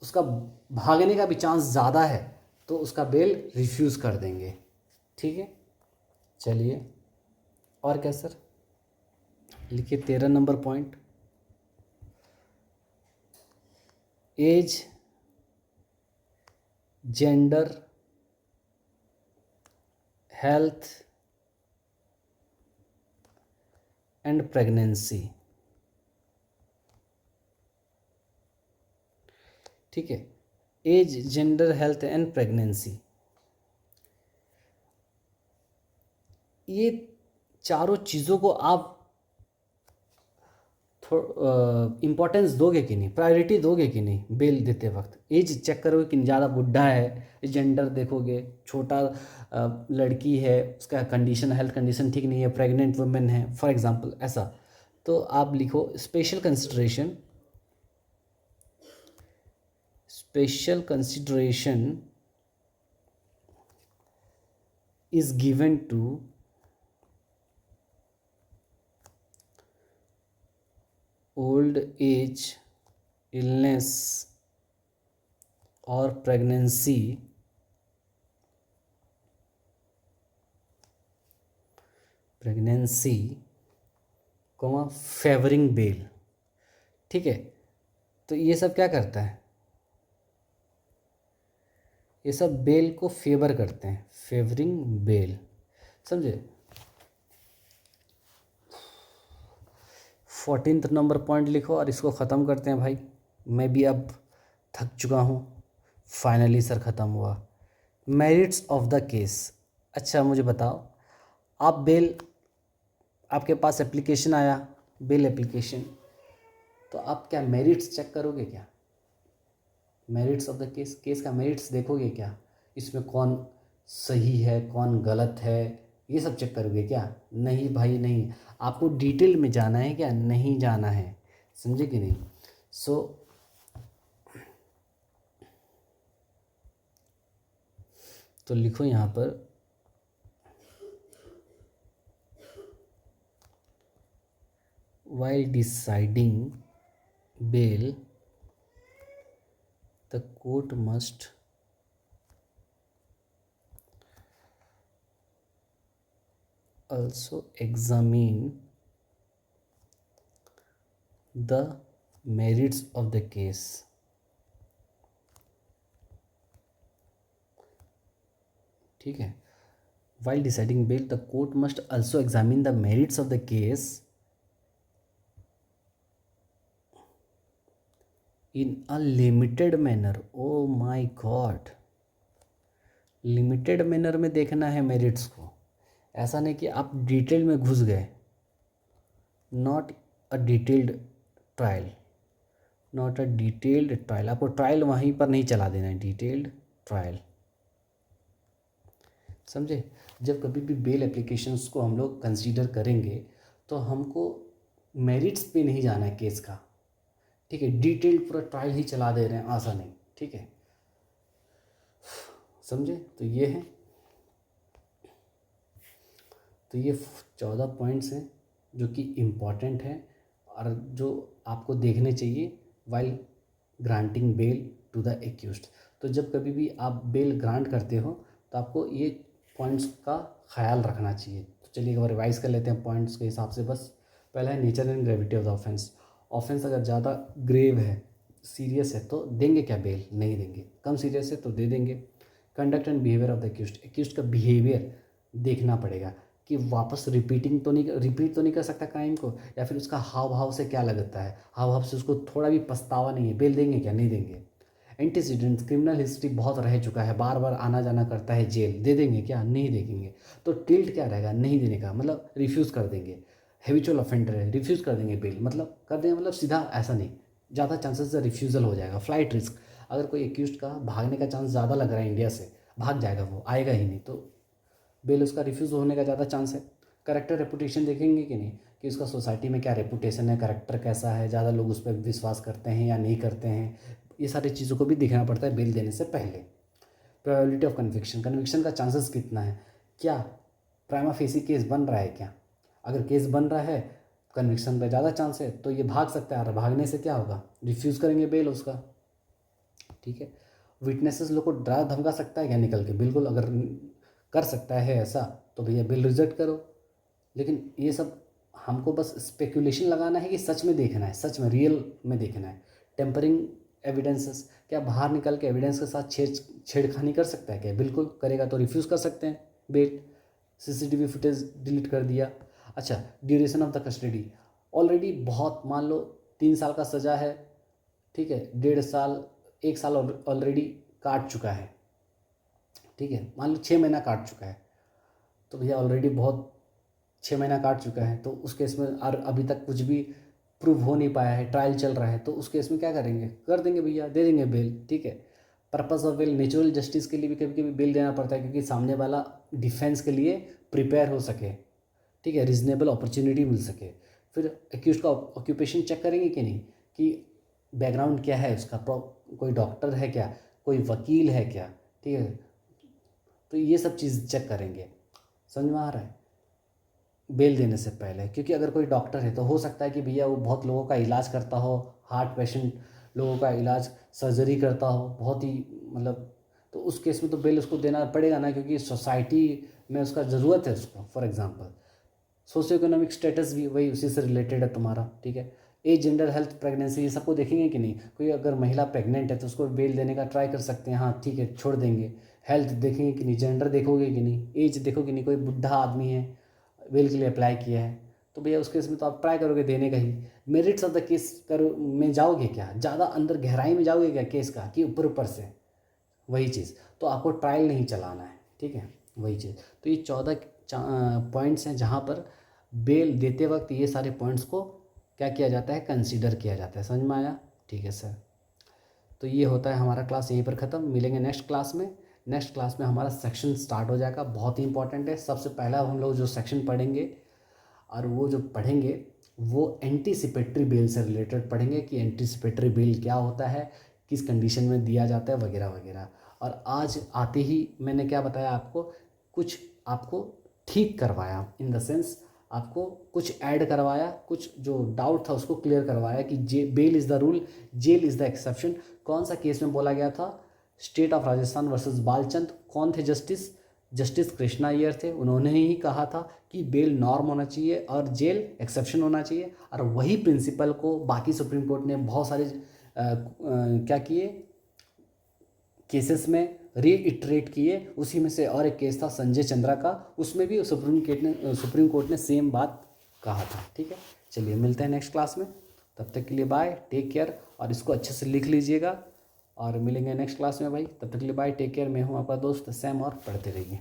उसका भागने का भी चांस ज़्यादा है, तो उसका बेल रिफ्यूज़ कर देंगे, ठीक है। चलिए और क्या सर, लिखिए 13 number point, age, gender, health and pregnancy, ठीक है। Age, gender, health and pregnancy, ये चारों चीज़ों को आप इम्पोर्टेंस दोगे कि नहीं, प्रायोरिटी दोगे कि नहीं बेल देते वक्त? एज चेक करोगे कि ज़्यादा बुढ़ा है, जेंडर देखोगे, छोटा लड़की है, उसका कंडीशन, हेल्थ कंडीशन ठीक नहीं है, प्रेग्नेंट वुमेन है फॉर एग्जांपल, ऐसा। तो आप लिखो special consideration, special consideration is given to old age, illness or pregnancy favouring bail, ठीक है। तो ये सब क्या करता है, ये सब बेल को फेवर करते हैं, फेवरिंग बेल, समझे। 14 नंबर पॉइंट लिखो और इसको ख़त्म करते हैं भाई। मैं भी अब थक चुका हूँ, फाइनली सर ख़त्म हुआ। Merits of the case. अच्छा मुझे बताओ, आप बेल, आपके पास एप्लीकेशन आया, बेल एप्लीकेशन, तो आप क्या मेरिट्स चेक करोगे क्या? Merits of the case, case का मेरिट्स देखोगे क्या? इसमें कौन सही है, कौन गलत है, ये सब चेक करोगे क्या? नहीं भाई नहीं, आपको डिटेल में जाना है क्या? नहीं जाना है, समझे कि नहीं? सो तो लिखो यहाँ पर, while deciding bail the court must also examine the merits of the case, ठीक है। while deciding bail the court must also examine the merits of the case in a limited manner। oh my god, limited manner में देखना है merits को, ऐसा नहीं कि आप डिटेल में घुस गए। Not a detailed trial, not a detailed trial, आपको ट्रायल वहीं पर नहीं चला देना है, डिटेल्ड ट्रायल, समझे। जब कभी भी बेल एप्लीकेशंस को हम लोग कंसीडर करेंगे तो हमको मेरिट्स पे नहीं जाना है केस का, ठीक है। डिटेल्ड पूरा ट्रायल ही चला दे रहे हैं, ऐसा नहीं, ठीक है, समझे। तो ये है, तो ये 14 पॉइंट्स हैं जो कि इम्पॉर्टेंट हैं और जो आपको देखने चाहिए while granting bail to the accused. तो जब कभी भी आप बेल ग्रांट करते हो तो आपको ये पॉइंट्स का ख्याल रखना चाहिए। तो चलिए एक बार रिवाइज कर लेते हैं पॉइंट्स के हिसाब से। बस पहला है nature and gravity of the offence. Offence अगर ज़्यादा ग्रेव है, सीरियस है, तो देंगे क्या बेल? नहीं देंगे। कम सीरियस है तो दे देंगे। Conduct and behaviour of the accused का बिहेवियर देखना पड़ेगा कि वापस रिपीट तो नहीं कर सकता क्राइम को, या फिर उसका हाव भाव से क्या लगता है, हाव भाव से उसको थोड़ा भी पछतावा नहीं है, बेल देंगे क्या? नहीं देंगे। एंटीसीडेंट्स, क्रिमिनल हिस्ट्री बहुत रह चुका है, बार बार आना जाना करता है जेल, दे देंगे क्या? नहीं देंगे। तो टिल्ट क्या रहेगा? नहीं देने का मतलब रिफ्यूज़ कर देंगे। हैबिचुअल ऑफेंडर है, रिफ्यूज़ कर देंगे बेल, मतलब कर देंगे मतलब सीधा ऐसा नहीं, ज़्यादा चांसेस से रिफ्यूज़ल हो जाएगा। फ्लाइट रिस्क, अगर कोई एक्यूज का भागने का चांस ज़्यादा लग रहा है इंडिया से, भाग जाएगा, वो आएगा ही नहीं, तो बेल उसका रिफ्यूज़ होने का ज़्यादा चांस है। करेक्टर रेपुटेशन देखेंगे कि नहीं, कि उसका सोसाइटी में क्या रेपुटेशन है, करेक्टर कैसा है, ज़्यादा लोग उस पर विश्वास करते हैं या नहीं करते हैं, ये सारी चीज़ों को भी देखना पड़ता है बेल देने से पहले। प्रोबेबिलिटी ऑफ कन्विक्शन का चांसेस कितना है, क्या प्राइमा फेसी केस बन रहा है क्या? अगर केस बन रहा है, कन्विक्शन पे ज़्यादा चांस है, तो ये भाग सकता है, और भागने से क्या होगा? रिफ्यूज़ करेंगे बेल उसका। ठीक है। विटनेसेस लोग को डरा धमका सकता है क्या निकल के? बिल्कुल, अगर कर सकता है ऐसा तो भैया बिल रिजेक्ट करो। लेकिन ये सब हमको बस स्पेकुलेशन लगाना है कि सच में देखना है, सच में रियल में देखना है। टेम्परिंग एविडेंसेस, क्या बाहर निकल के एविडेंस के साथ छेड़खानी कर सकता है क्या? बिल्कुल करेगा, तो रिफ्यूज़ कर सकते हैं बेल। सीसीटीवी फुटेज डिलीट कर दिया। अच्छा, duration of the custody, already बहुत, मान लो 3 साल का सज़ा है, ठीक है, 1.5 साल, 1 साल ऑलरेडी काट चुका है, ठीक है, मान लो 6 महीना काट चुका है, तो भैया ऑलरेडी बहुत 6 महीना काट चुका है, तो उस केस में और अभी तक कुछ भी प्रूव हो नहीं पाया है, ट्रायल चल रहा है, तो उस केस में क्या करेंगे? कर देंगे भैया, दे देंगे बेल। ठीक है। Purpose of bail, natural justice के लिए भी कभी कभी बेल देना पड़ता है, क्योंकि सामने वाला डिफेंस के लिए प्रिपेयर हो सके, ठीक है, रीजनेबल अपॉर्चुनिटी मिल सके। फिर एक्यूज का ऑक्यूपेशन चेक करेंगे कि नहीं, कि बैकग्राउंड क्या है उसका, कोई डॉक्टर है क्या, कोई वकील है क्या, ठीक है, तो ये सब चीज़ चेक करेंगे। समझ में आ रहा है? बेल देने से पहले, क्योंकि अगर कोई डॉक्टर है तो हो सकता है कि भैया वो बहुत लोगों का इलाज करता हो, हार्ट पेशेंट लोगों का इलाज, सर्जरी करता हो, बहुत ही मतलब, तो उस केस में तो बेल उसको देना पड़ेगा ना, क्योंकि सोसाइटी में उसका ज़रूरत है उसको। For example socio economic status भी वही उसी से रिलेटेड है तुम्हारा। ठीक है। एज, जेंडर, हेल्थ, प्रेगनेंसी, ये सबको देखेंगे कि नहीं? कोई अगर महिला प्रेग्नेंट है तो उसको बेल देने का ट्राई कर सकते हैं, हाँ ठीक है, छोड़ देंगे। हेल्थ देखेंगे कि नहीं, जेंडर देखोगे कि नहीं, एज देखोगे कि नहीं, कोई बुढ़ा आदमी है बेल के लिए अप्लाई किया है, तो भैया उस केस में तो आप ट्राई करोगे देने का ही। मेरिट्स ऑफ द केस करो में जाओगे क्या, ज़्यादा अंदर गहराई में जाओगे क्या केस का, कि ऊपर ऊपर से? वही चीज़, तो आपको ट्रायल नहीं चलाना है। ठीक है, वही चीज़। तो ये 14 पॉइंट्स हैं जहाँ पर बेल देते वक्त ये सारे पॉइंट्स को क्या किया जाता है, कंसीडर किया जाता है। समझ में आया? ठीक है सर। तो ये होता है हमारा क्लास यहीं पर ख़त्म। मिलेंगे नेक्स्ट क्लास में। नेक्स्ट क्लास में हमारा सेक्शन स्टार्ट हो जाएगा, बहुत ही इंपॉर्टेंट है। सबसे पहला हम लोग जो सेक्शन पढ़ेंगे, और वो जो पढ़ेंगे वो एंटीसिपेटरी बेल से रिलेटेड पढ़ेंगे, कि एंटीसिपेटरी बेल क्या होता है, किस कंडीशन में दिया जाता है, वगैरह वगैरह। और आज आते ही मैंने क्या बताया आपको, कुछ आपको ठीक करवाया, इन द सेंस आपको कुछ ऐड करवाया, कुछ जो डाउट था उसको क्लियर करवाया, कि bail is the rule, jail is the exception. कौन सा केस में बोला गया था? State of Rajasthan versus Balchand. कौन थे जस्टिस? जस्टिस कृष्णा अय्यर थे। उन्होंने ही कहा था कि बेल नॉर्म होना चाहिए और जेल एक्सेप्शन होना चाहिए, और वही प्रिंसिपल को बाकी सुप्रीम कोर्ट ने बहुत सारे क्या किए, केसेस में रीइटरेट किए। उसी में से और एक केस था संजय चंद्रा का, उसमें भी सुप्रीम कोर्ट ने सेम बात कहा था। ठीक है, चलिए मिलते हैं नेक्स्ट क्लास में। तब तक के लिए बाय, टेक केयर, और इसको अच्छे से लिख लीजिएगा, और मिलेंगे नेक्स्ट क्लास में भाई। तब तक के लिए बाय, टेक केयर। मैं हूँ आपका दोस्त सैम, और पढ़ते रहिए।